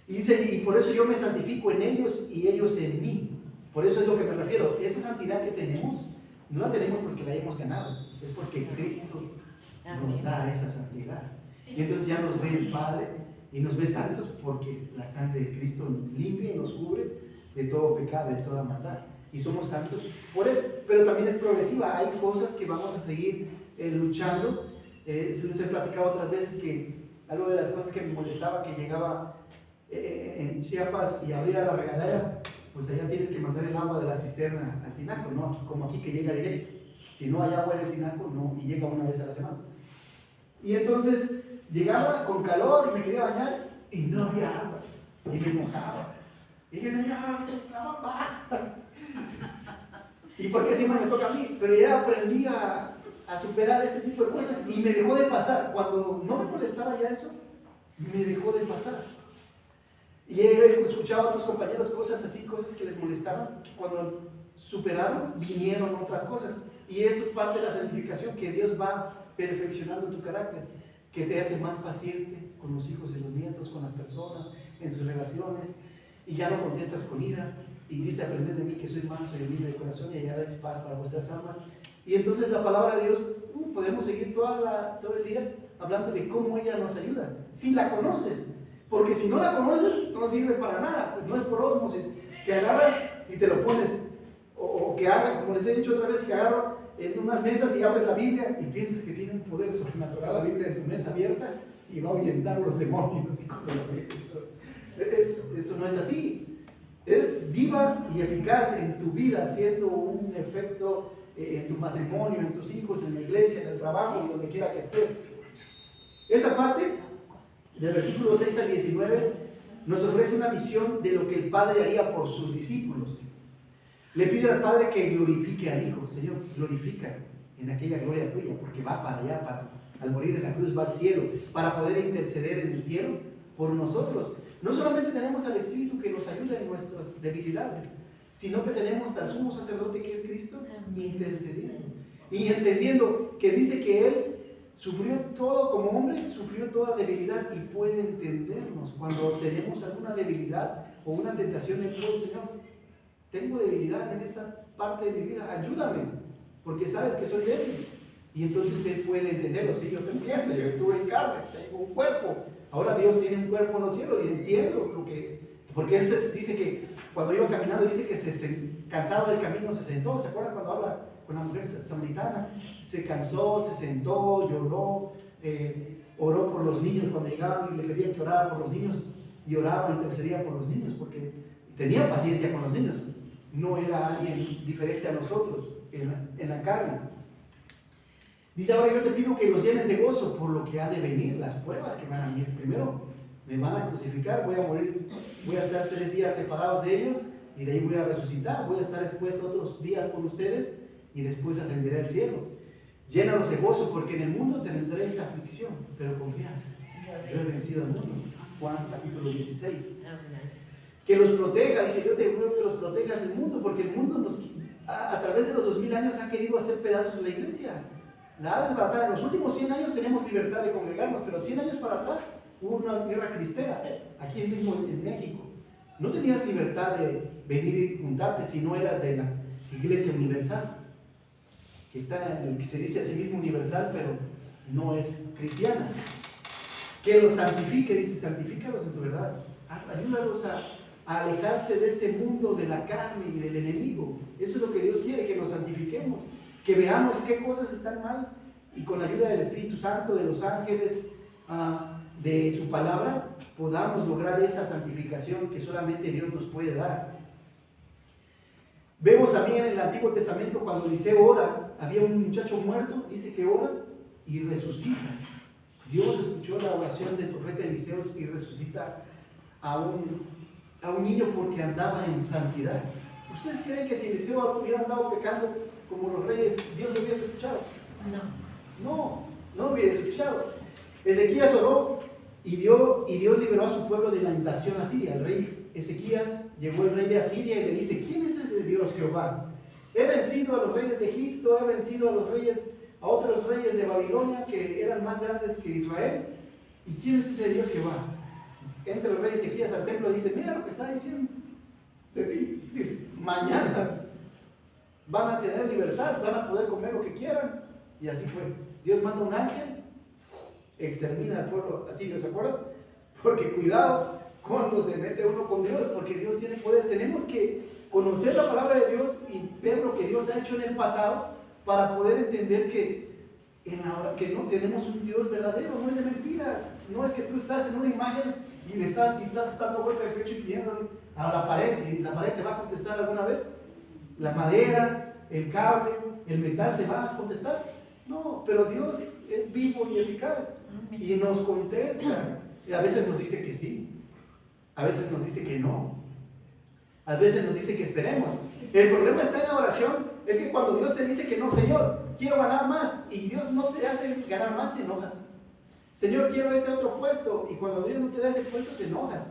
Y dice, y por eso yo me santifico en ellos y ellos en mí. Por eso es lo que me refiero. Esa santidad que tenemos, no la tenemos porque la hayamos ganado, es porque Cristo nos da esa santidad. Y entonces ya nos ve el Padre y nos ve santos porque la sangre de Cristo nos limpia y nos cubre de todo pecado, de toda maldad. Y somos santos por Él. Pero también es progresiva. Hay cosas que vamos a seguir luchando. Yo les he platicado otras veces que algo de las cosas que me molestaba, que llegaba en Chiapas y abría la regadera, pues allá tienes que mandar el agua de la cisterna al tinaco, no como aquí que llega directo. Si no hay agua en el tinaco, no, y llega una vez a la semana. Y entonces llegaba con calor y me quería bañar y no había agua, y me mojaba. Y dije, Señor, mamá. ¿Y por qué siempre me toca a mí? Pero ya aprendí a superar ese tipo de cosas y me dejó de pasar. Cuando no me molestaba ya eso, me dejó de pasar. Y he escuchado a otros compañeros cosas así, cosas que les molestaban, que cuando superaron, vinieron otras cosas. Y eso es parte de la santificación, que Dios va perfeccionando tu carácter, que te hace más paciente con los hijos y los nietos, con las personas, en tus relaciones, y ya no contestas con ira, y dice, aprended de mí que soy manso y humilde de corazón, y hallaréis paz para vuestras almas. Y entonces la palabra de Dios, podemos seguir todo el día hablando de cómo ella nos ayuda, si la conoces. Porque si no la conoces, no sirve para nada, pues no es por ósmosis, que agarras y te lo pones, o que haga, como les he dicho otra vez, que agarro en unas mesas y abres la Biblia y piensas que tiene un poder sobrenatural la Biblia en tu mesa abierta y va a ahuyentar a los demonios y cosas así. Eso no es así. Es viva y eficaz en tu vida, haciendo un efecto en tu matrimonio, en tus hijos, en la iglesia, en el trabajo y donde quiera que estés. Esta parte del versículo 6 al 19 nos ofrece una visión de lo que el Padre haría por sus discípulos. Le pide al Padre que glorifique al Hijo. Señor, glorifica en aquella gloria tuya, porque va para allá, al morir en la cruz va al cielo, para poder interceder en el cielo por nosotros. No solamente tenemos al Espíritu que nos ayuda en nuestras debilidades, sino que tenemos al sumo sacerdote que es Cristo intercediendo y entendiendo que dice que Él sufrió todo como hombre, sufrió toda debilidad y puede entendernos. Cuando tenemos alguna debilidad o una tentación, Él puede, Señor, tengo debilidad en esta parte de mi vida, ayúdame, porque sabes que soy débil. Y entonces Él puede entenderlo. Sí, yo te entiendo, yo estuve en carne, tengo un cuerpo. Ahora Dios tiene un cuerpo en los cielos y entiendo lo que... Porque Él dice que cuando iba caminando, dice que cansado del camino se sentó. ¿Se acuerdan cuando habla con la mujer samaritana? Se cansó, se sentó, lloró, oró por los niños cuando llegaban y le pedían que orara por los niños, y oraba, intercedía por los niños, porque tenía paciencia con los niños. No era alguien diferente a nosotros en la carne. Dice, ahora yo te pido que los llenes de gozo por lo que ha de venir, las pruebas que van a venir. Primero, me van a crucificar, voy a morir, voy a estar 3 días separados de ellos, y de ahí voy a resucitar, voy a estar después otros días con ustedes, y después ascenderé al cielo. Llénalos de gozo, porque en el mundo tendréis aflicción, pero confiad, yo he vencido al mundo. Juan capítulo 16. Que los proteja, dice, yo te ruego que los protejas del mundo, porque el mundo a través de los 2000 años ha querido hacer pedazos de la iglesia. La ha desbaratado. En los últimos 100 años tenemos libertad de congregarnos, pero 100 años para atrás hubo una guerra cristera, aquí mismo en México. No tenías libertad de venir y juntarte si no eras de la iglesia universal, que está en el que se dice a sí mismo universal, pero no es cristiana. Que los santifique, dice, santifícalos en tu verdad. Ayúdalos a alejarse de este mundo de la carne y del enemigo. Eso es lo que Dios quiere, que nos santifiquemos, que veamos qué cosas están mal y con la ayuda del Espíritu Santo, de los ángeles, de su palabra, podamos lograr esa santificación que solamente Dios nos puede dar. Vemos también en el Antiguo Testamento cuando Eliseo ora, había un muchacho muerto, dice que ora y resucita. Dios escuchó la oración del profeta Eliseo y resucita a un niño porque andaba en santidad. ¿Ustedes creen que si Eliseo hubiera andado pecando como los reyes, Dios lo hubiese escuchado? No lo hubiera escuchado. Ezequías oró y Dios liberó a su pueblo de la invasión asiria. El rey Ezequías llegó el rey de Asiria y le dice, ¿quién es ese Dios Jehová? He vencido a los reyes de Egipto, he vencido a otros reyes de Babilonia que eran más grandes que Israel. ¿Y quién es ese Dios Jehová? Entra el rey Ezequías al templo y dice, mira lo que está diciendo de ti. Dice, mañana van a tener libertad, van a poder comer lo que quieran. Y así fue. Dios manda un ángel, extermina al pueblo asirio, ¿se acuerdan? Porque cuidado cuando se mete uno con Dios, porque Dios tiene poder. Tenemos que conocer la palabra de Dios y ver lo que Dios ha hecho en el pasado para poder entender que que no tenemos un Dios verdadero, no es de mentiras. No es que tú estás en una imagen y estás dando golpe de pecho y pidiéndole a la pared y la pared te va a contestar alguna vez. La madera, el cable, el metal te va a contestar. No, pero Dios es vivo y eficaz y nos contesta. Y a veces nos dice que sí, a veces nos dice que no, a veces nos dice que esperemos. El problema está en la oración, es que cuando Dios te dice que no, Señor, quiero ganar más, y Dios no te hace ganar más, te enojas. Señor, quiero este otro puesto, y cuando Dios no te da ese puesto, te enojas.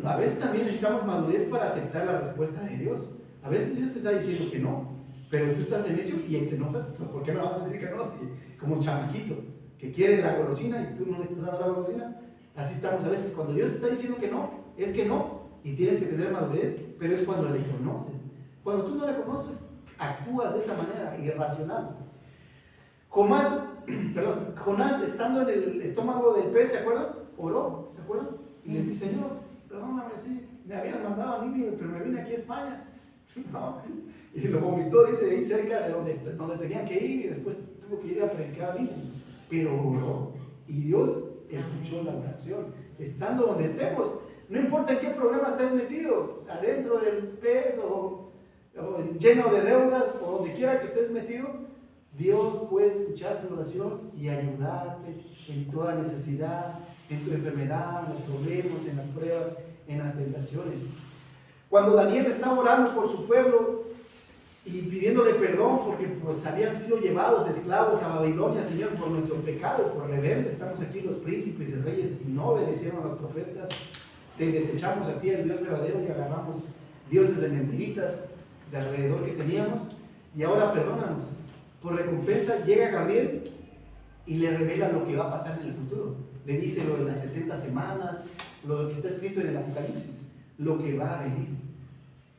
A veces también necesitamos madurez para aceptar la respuesta de Dios. A veces Dios te está diciendo que no, pero tú estás en necio y te enojas. ¿Por qué me vas a decir que no? Si, como un chamaquito que quiere la golosina y tú no le estás dando la golosina. Así estamos a veces. Cuando Dios te está diciendo que no, es que no. Y tienes que tener madurez, pero es cuando le conoces. Cuando tú no le conoces, actúas de esa manera, irracional. Jonás, estando en el estómago del pez, ¿se acuerdan? Oró, ¿se acuerdan? Y le dice, Señor, perdóname, sí, me habían mandado a Nínive, pero me vine aquí a España. No. Y lo vomitó, dice, ahí cerca de donde tenía que ir, y después tuvo que ir a predicar a Nínive. Pero oró, y Dios escuchó la oración. Estando donde estemos, no importa en qué problema estés metido, adentro del pez o lleno de deudas, o donde quiera que estés metido, Dios puede escuchar tu oración y ayudarte en toda necesidad, en tu enfermedad, en los problemas, en las pruebas, en las tentaciones. Cuando Daniel estaba orando por su pueblo y pidiéndole perdón porque pues habían sido llevados de esclavos a Babilonia, Señor, por nuestro pecado, por rebelde, estamos aquí los príncipes y reyes, y no obedecieron a los profetas, te desechamos a ti, el Dios verdadero, y agarramos dioses de mentiritas de alrededor que teníamos, y ahora perdónanos. Por recompensa llega Gabriel y le revela lo que va a pasar en el futuro. Le dice lo de las 70 semanas, lo que está escrito en el Apocalipsis, lo que va a venir,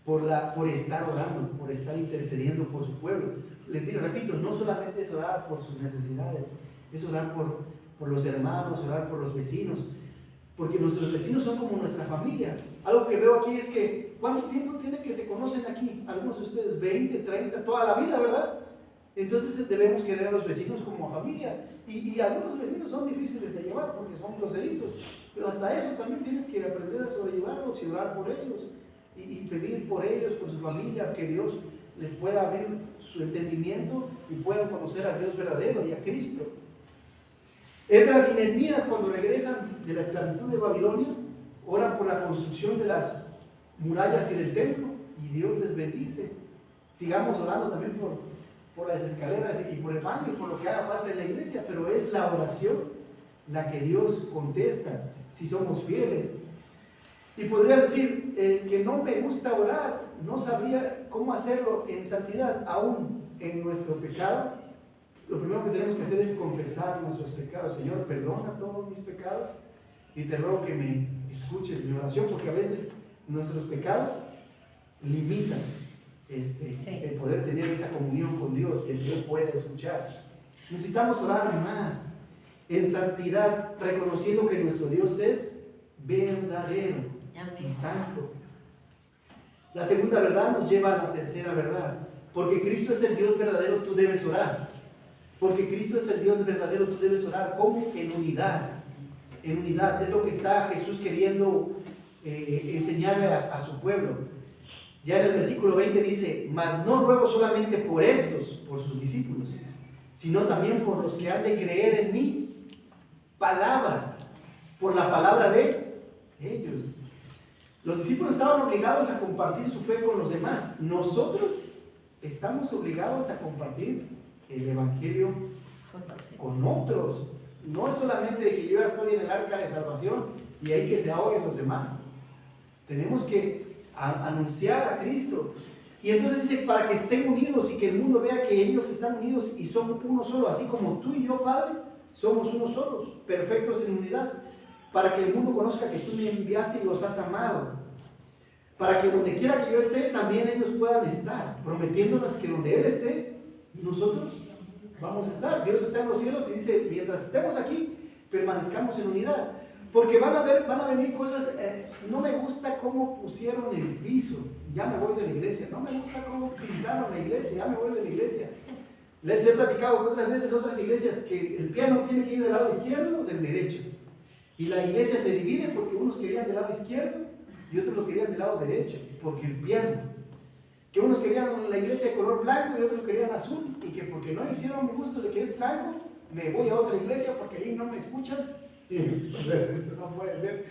por estar orando, por estar intercediendo por su pueblo. Les digo, repito, no solamente es orar por sus necesidades, es orar por los hermanos, orar por los vecinos, porque nuestros vecinos son como nuestra familia. Algo que veo aquí es que, ¿cuánto tiempo tiene que se conocen aquí? Algunos de ustedes, 20, 30, toda la vida, ¿verdad? Entonces debemos querer a los vecinos como a familia. Y algunos vecinos son difíciles de llevar porque son groseritos, pero hasta eso también tienes que aprender a sobrellevarlos y orar por ellos y pedir por ellos, por su familia, que Dios les pueda abrir su entendimiento y puedan conocer a Dios verdadero y a Cristo. Esdras y Nehemías, cuando regresan de la esclavitud de Babilonia, oran por la construcción de las murallas y del templo, y Dios les bendice. Sigamos orando también por las escaleras y por el baño y por lo que haga falta en la iglesia, pero es la oración la que Dios contesta si somos fieles. Y podría decir que no me gusta orar, no sabría cómo hacerlo en santidad, aún en nuestro pecado. Lo primero que tenemos que hacer es confesar nuestros pecados. Señor, perdona todos mis pecados y te ruego que me escuches mi oración, porque a veces nuestros pecados limitan el poder tener esa comunión con Dios y el que Dios pueda escuchar. Necesitamos orar más en santidad, reconociendo que nuestro Dios es verdadero y santo. La segunda verdad nos lleva a la tercera verdad. Porque Cristo es el Dios verdadero, tú debes orar. Porque Cristo es el Dios verdadero, tú debes orar. ¿Cómo? En unidad. En unidad. Es lo que está Jesús queriendo enseñarle a su pueblo. Ya en el versículo 20 dice, mas no ruego solamente por estos, por sus discípulos, sino también por los que han de creer en mi palabra, por la palabra de ellos. Los discípulos estaban obligados a compartir su fe con los demás. Nosotros estamos obligados a compartir el Evangelio con otros. No es solamente que yo ya estoy en el arca de salvación y hay que se ahoguen los demás. Tenemos que a anunciar a Cristo. Y entonces dice, para que estén unidos y que el mundo vea que ellos están unidos y son uno solo, así como tú y yo, Padre, somos uno solos, perfectos en unidad, para que el mundo conozca que tú me enviaste y los has amado, para que donde quiera que yo esté, también ellos puedan estar, prometiéndonos que donde Él esté, nosotros vamos a estar. Dios está en los cielos y dice, mientras estemos aquí, permanezcamos en unidad. Porque van a venir cosas, no me gusta cómo pusieron el piso, ya me voy de la iglesia. No me gusta cómo pintaron la iglesia, ya me voy de la iglesia. Les he platicado otras veces, otras iglesias, que el piano tiene que ir del lado izquierdo o del derecho. Y la iglesia se divide porque unos querían del lado izquierdo y otros lo querían del lado derecho, porque el piano. Que unos querían la iglesia de color blanco y otros querían azul, y que porque no hicieron mi gusto de que es blanco, me voy a otra iglesia porque ahí no me escuchan. No puede ser.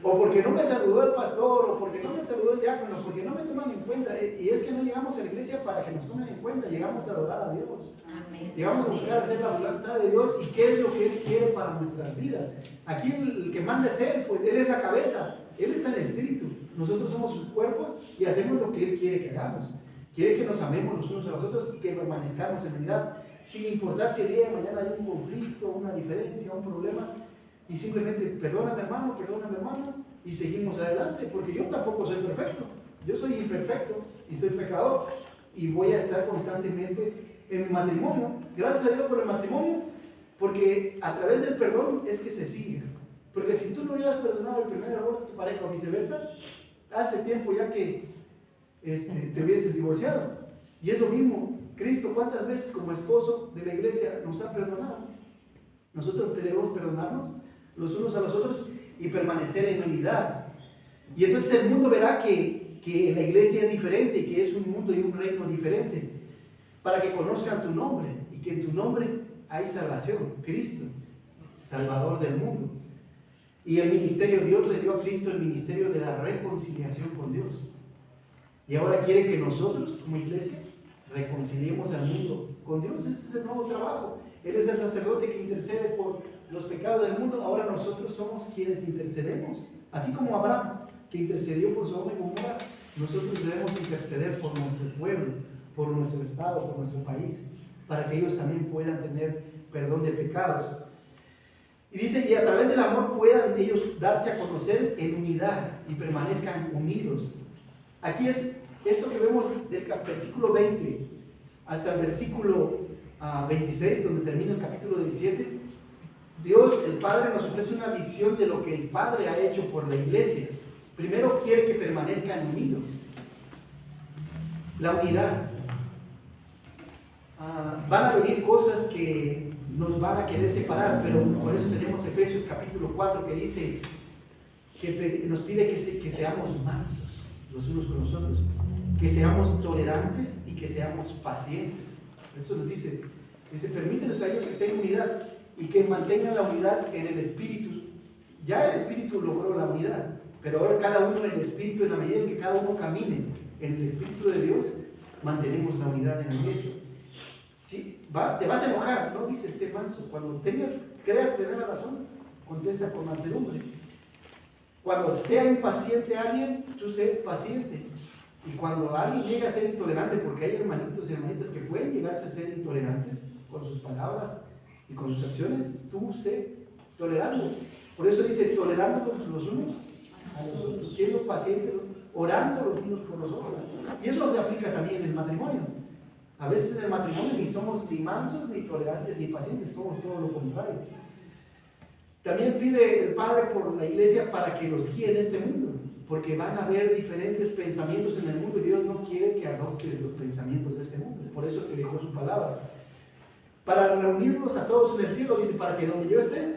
O porque no me saludó el pastor, o porque no me saludó el diácono, porque no me toman en cuenta. Y es que no llegamos a la iglesia para que nos tomen en cuenta, llegamos a adorar a Dios. Amén. Llegamos a buscar hacer la voluntad de Dios y qué es lo que Él quiere para nuestras vidas. Aquí el que manda es Él, pues Él es la cabeza, Él está en el espíritu. Nosotros somos sus cuerpos y hacemos lo que Él quiere que hagamos. Quiere que nos amemos los unos a los otros y que permanezcamos en unidad, sin importar si el día de mañana hay un conflicto, una diferencia, un problema. Y simplemente, perdóname hermano, y seguimos adelante, porque yo tampoco soy perfecto, yo soy imperfecto y soy pecador, y voy a estar constantemente en mi matrimonio. Gracias a Dios por el matrimonio, porque a través del perdón es que se sigue. Porque si tú no hubieras perdonado el primer error de tu pareja o viceversa, hace tiempo ya que te hubieses divorciado. Y es lo mismo, Cristo cuántas veces como esposo de la iglesia nos ha perdonado. Nosotros debemos perdonarnos los unos a los otros y permanecer en unidad. Y entonces el mundo verá que la iglesia es diferente y que es un mundo y un reino diferente, para que conozcan tu nombre y que en tu nombre hay salvación, Cristo, Salvador del mundo. Y el ministerio, Dios le dio a Cristo el ministerio de la reconciliación con Dios. Y ahora quiere que nosotros, como iglesia, reconciliemos al mundo con Dios. Ese es el nuevo trabajo. Él es el sacerdote que intercede por los pecados del mundo. Ahora nosotros somos quienes intercedemos. Así como Abraham, que intercedió por Sodoma y Gomorra, nosotros debemos interceder por nuestro pueblo, por nuestro estado, por nuestro país, para que ellos también puedan tener perdón de pecados. Y dice, y a través del amor puedan ellos darse a conocer en unidad y permanezcan unidos. Aquí es esto que vemos del versículo 20 hasta el versículo 26, donde termina el capítulo 17. Dios, el Padre, nos ofrece una visión de lo que el Padre ha hecho por la iglesia. Primero quiere que permanezcan unidos. La unidad. Van a venir cosas que nos van a querer separar, pero por eso tenemos Efesios capítulo 4 que dice, que nos pide que seamos mansos los unos con los otros, que seamos tolerantes y que seamos pacientes. Eso nos dice, permítenos a ellos que estén en unidad y que mantengan la unidad en el Espíritu. Ya el Espíritu logró la unidad, pero ahora cada uno en el Espíritu, en la medida en que cada uno camine en el Espíritu de Dios, mantenemos la unidad en la iglesia. Sí, te vas a enojar, no dices, sé manso. Cuando creas tener la razón, contesta con mansedumbre. Cuando sea impaciente alguien, tú sé paciente. Y cuando alguien llega a ser intolerante, porque hay hermanitos y hermanitas que pueden llegarse a ser intolerantes con sus palabras y con sus acciones, tú sé tolerando. Por eso dice, tolerando los unos a los otros, siendo pacientes, orando los unos por los otros. Y eso se aplica también en el matrimonio. A veces en el matrimonio ni somos ni mansos, ni tolerantes, ni pacientes, somos todo lo contrario. También pide el Padre por la iglesia para que los guíe en este mundo, porque van a haber diferentes pensamientos en el mundo y Dios no quiere que adoptes los pensamientos de este mundo. Por eso te dejó su palabra. Para reunirlos a todos en el cielo, dice, para que donde yo esté,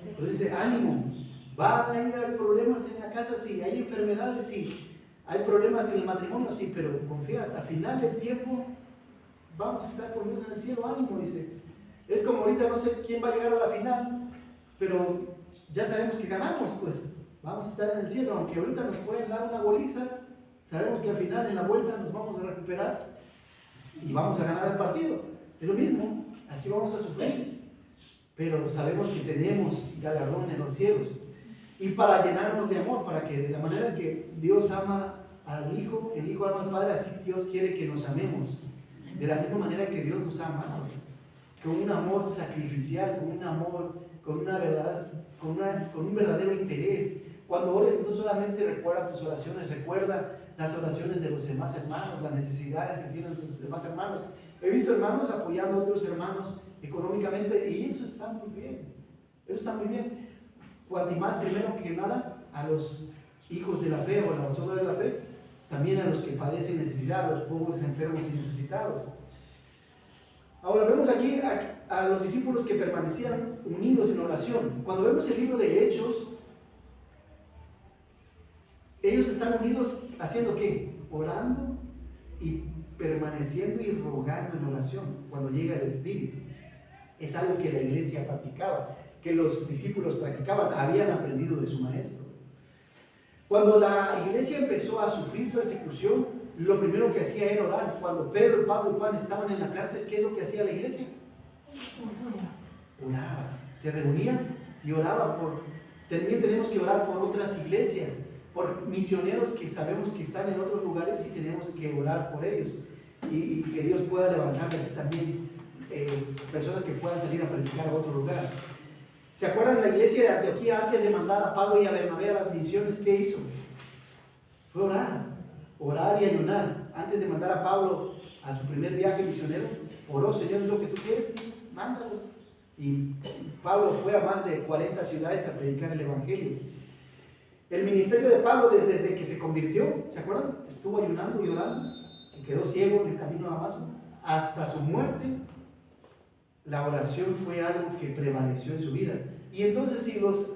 entonces dice, ánimo, van a haber problemas en la casa, sí, hay enfermedades, sí. Hay problemas en el matrimonio, sí, pero confía, al final del tiempo vamos a estar con Dios en el cielo, ánimo, dice. Es como ahorita no sé quién va a llegar a la final, pero ya sabemos que ganamos, pues vamos a estar en el cielo, aunque ahorita nos pueden dar una goliza, sabemos que al final en la vuelta nos vamos a recuperar y vamos a ganar el partido. Es lo mismo, aquí vamos a sufrir, pero sabemos que tenemos galardón en los cielos. y para llenarnos de amor, para que de la manera que Dios ama al Hijo, el Hijo ama al Padre, así Dios quiere que nos amemos, de la misma manera que Dios nos ha amado, con un amor sacrificial, con un amor, con una verdad, con un verdadero interés. Cuando ores, no solamente recuerda tus oraciones, recuerda las oraciones de los demás hermanos, las necesidades que tienen los demás hermanos. He visto hermanos apoyando a otros hermanos económicamente y eso está muy bien. Eso está muy bien. Cuanto más, primero que nada, a los hijos de la fe o a la persona de la fe, también a los que padecen necesidad, a los pobres, enfermos y necesitados. Ahora vemos aquí a los discípulos que permanecían unidos en oración. Cuando vemos el libro de Hechos, ellos están unidos haciendo ¿qué? Orando y permaneciendo y rogando en oración cuando llega el Espíritu. Es algo que la iglesia practicaba, que los discípulos practicaban, habían aprendido de su maestro. Cuando la iglesia empezó a sufrir persecución, lo primero que hacía era orar. Cuando Pedro, Pablo y Juan estaban en la cárcel, ¿qué es lo que hacía la iglesia? Oraba, se reunían y oraban también tenemos que orar por otras iglesias, por misioneros que sabemos que están en otros lugares y tenemos que orar por ellos. Y que Dios pueda levantar aquí también personas que puedan salir a predicar a otro lugar. ¿Se acuerdan la iglesia de Antioquía antes de mandar a Pablo y a Bernabé a las misiones? ¿Qué hizo? Fue orar y ayunar. Antes de mandar a Pablo a su primer viaje misionero, oró: Señor, es lo que tú quieres, mándalos. Y Pablo fue a más de 40 ciudades a predicar el evangelio. El ministerio de Pablo desde que se convirtió, ¿se acuerdan? Estuvo ayunando y orando, y quedó ciego en el camino a Damasco. Hasta su muerte, la oración fue algo que prevaleció en su vida. Y entonces, si los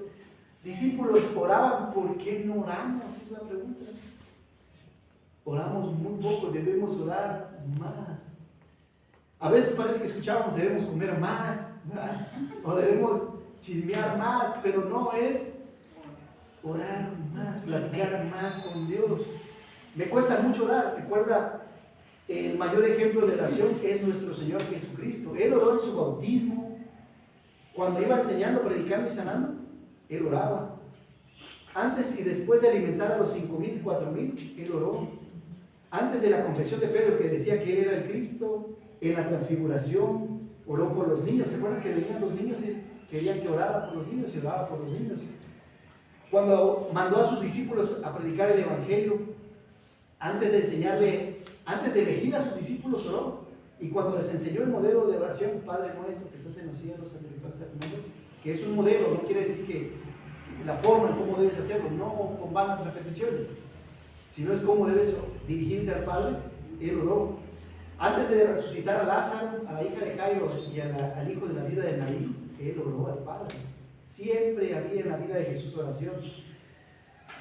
discípulos oraban, ¿por qué no oramos? Esa es la pregunta. Oramos muy poco, debemos orar más. A veces parece que escuchábamos, debemos comer más, ¿verdad? O debemos chismear más, pero no es orar más, platicar más con Dios. Me cuesta mucho orar. Recuerda, el mayor ejemplo de oración es nuestro Señor Jesucristo. Él oró en su bautismo. Cuando iba enseñando, predicando y sanando, Él oraba. Antes y después de alimentar a los 5,000 y 4,000, Él oró. Antes de la confesión de Pedro, que decía que Él era el Cristo, en la transfiguración, oró por los niños. ¿Se acuerdan que venían los niños y querían que orara por los niños y oraba por los niños? Cuando mandó a sus discípulos a predicar el Evangelio, antes de elegir a sus discípulos, oró. Y cuando les enseñó el modelo de oración, Padre nuestro que estás en los cielos, santificado sea tu nombre, que es un modelo, no quiere decir que la forma en cómo debes hacerlo, no con vanas repeticiones, sino es cómo debes dirigirte al Padre. Él oró. Antes de resucitar a Lázaro, a la hija de Jairo y al hijo de la vida de Naín, Él oró al Padre. Siempre había en la vida de Jesús oración.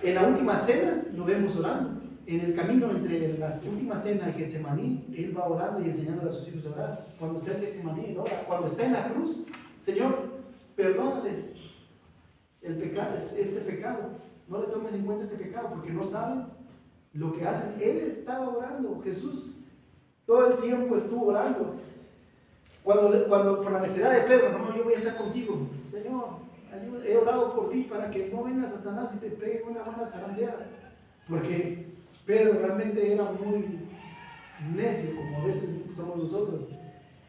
En la última cena lo vemos orando. En el camino entre la última cena y Getsemaní, Él va orando y enseñando a sus hijos a orar. Cuando está en Getsemaní, Él ora. Cuando está en la cruz, Señor, perdónales el pecado, este pecado. No le tomes en cuenta este pecado porque no saben lo que hacen. Él estaba orando, Jesús. Todo el tiempo estuvo orando. Cuando por la necesidad de Pedro, no, yo voy a estar contigo. Señor, ayuda, he orado por ti para que no venga Satanás y te pegue una buena zarandeada. Porque Pedro realmente era muy necio, como a veces somos nosotros,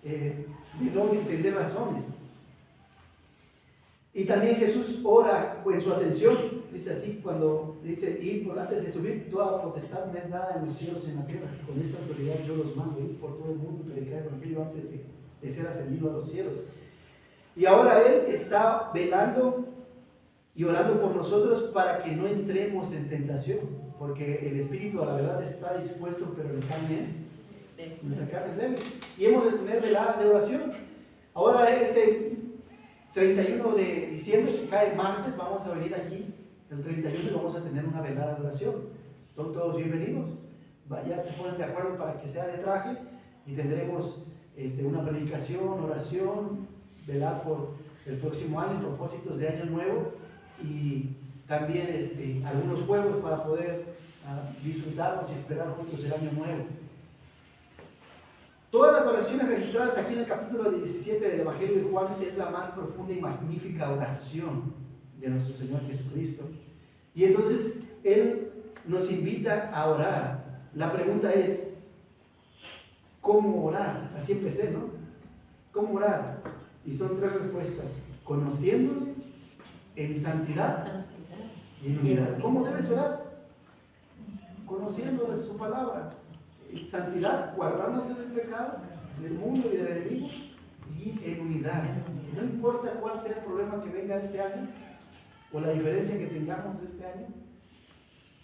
de no entender razones. Y también Jesús ora en su ascensión, dice así, cuando dice: ir por antes de subir, toda potestad me es dada en los cielos y en la tierra. Con esta autoridad yo los mando, ir por todo el mundo y predicar el evangelio antes de ser ascendido a los cielos. Y ahora Él está velando y orando por nosotros para que no entremos en tentación, porque el espíritu a la verdad está dispuesto, pero la carne nuestra carne es débil. Y hemos de tener veladas de oración. Ahora 31 de diciembre, que cae martes, vamos a venir aquí el 31 y vamos a tener una velada de oración. Están todos bienvenidos. Vaya, te ponen de acuerdo para que sea de traje y tendremos una predicación, oración, velar por el próximo año, propósitos de año nuevo y también algunos juegos para poder disfrutarnos y esperar juntos el año nuevo. Todas las oraciones registradas aquí en el capítulo 17 del Evangelio de Juan es la más profunda y magnífica oración de nuestro Señor Jesucristo. Y entonces Él nos invita a orar. La pregunta es, ¿cómo orar? Así empecé, ¿no? ¿Cómo orar? Y son 3 respuestas: conociéndole, en santidad y en unidad. ¿Cómo debes orar? Conociendo su palabra, en santidad, guardándote del pecado, del mundo y del enemigo, y en unidad. No importa cuál sea el problema que venga este año o la diferencia que tengamos este año,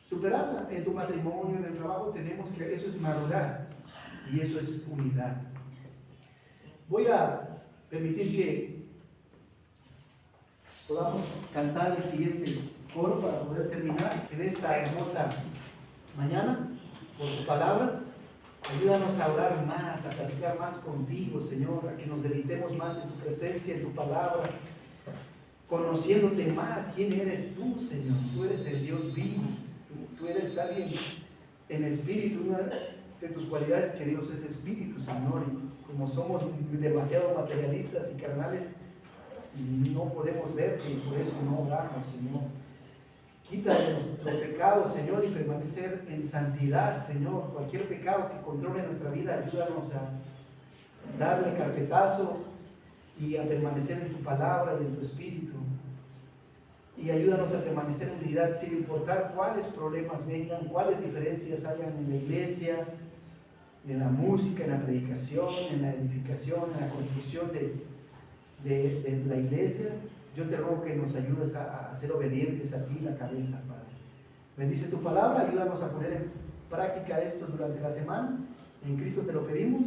superarla. En tu matrimonio, en el trabajo, tenemos que, eso es madurar y eso es unidad. Voy a permitir que podamos cantar el siguiente coro para poder terminar en esta hermosa mañana por tu palabra. Ayúdanos a orar más, a platicar más contigo, Señor, a que nos deleitemos más en tu presencia, en tu palabra, conociéndote más. ¿Quién eres tú, Señor? Tú eres el Dios vivo, tú eres alguien en espíritu. Una de tus cualidades, que Dios es espíritu, Señor, y como somos demasiado materialistas y carnales, no podemos verte y por eso no oramos, Señor. Quita nuestro pecado, Señor, y permanecer en santidad, Señor. Cualquier pecado que controle nuestra vida, ayúdanos a darle carpetazo y a permanecer en tu palabra y en tu espíritu. Y ayúdanos a permanecer en unidad sin importar cuáles problemas vengan, cuáles diferencias hayan en la iglesia, en la música, en la predicación, en la edificación, en la construcción de la iglesia. Yo te ruego que nos ayudes a ser obedientes a ti, la cabeza, Padre. Bendice tu palabra, ayúdanos a poner en práctica esto durante la semana. En Cristo te lo pedimos.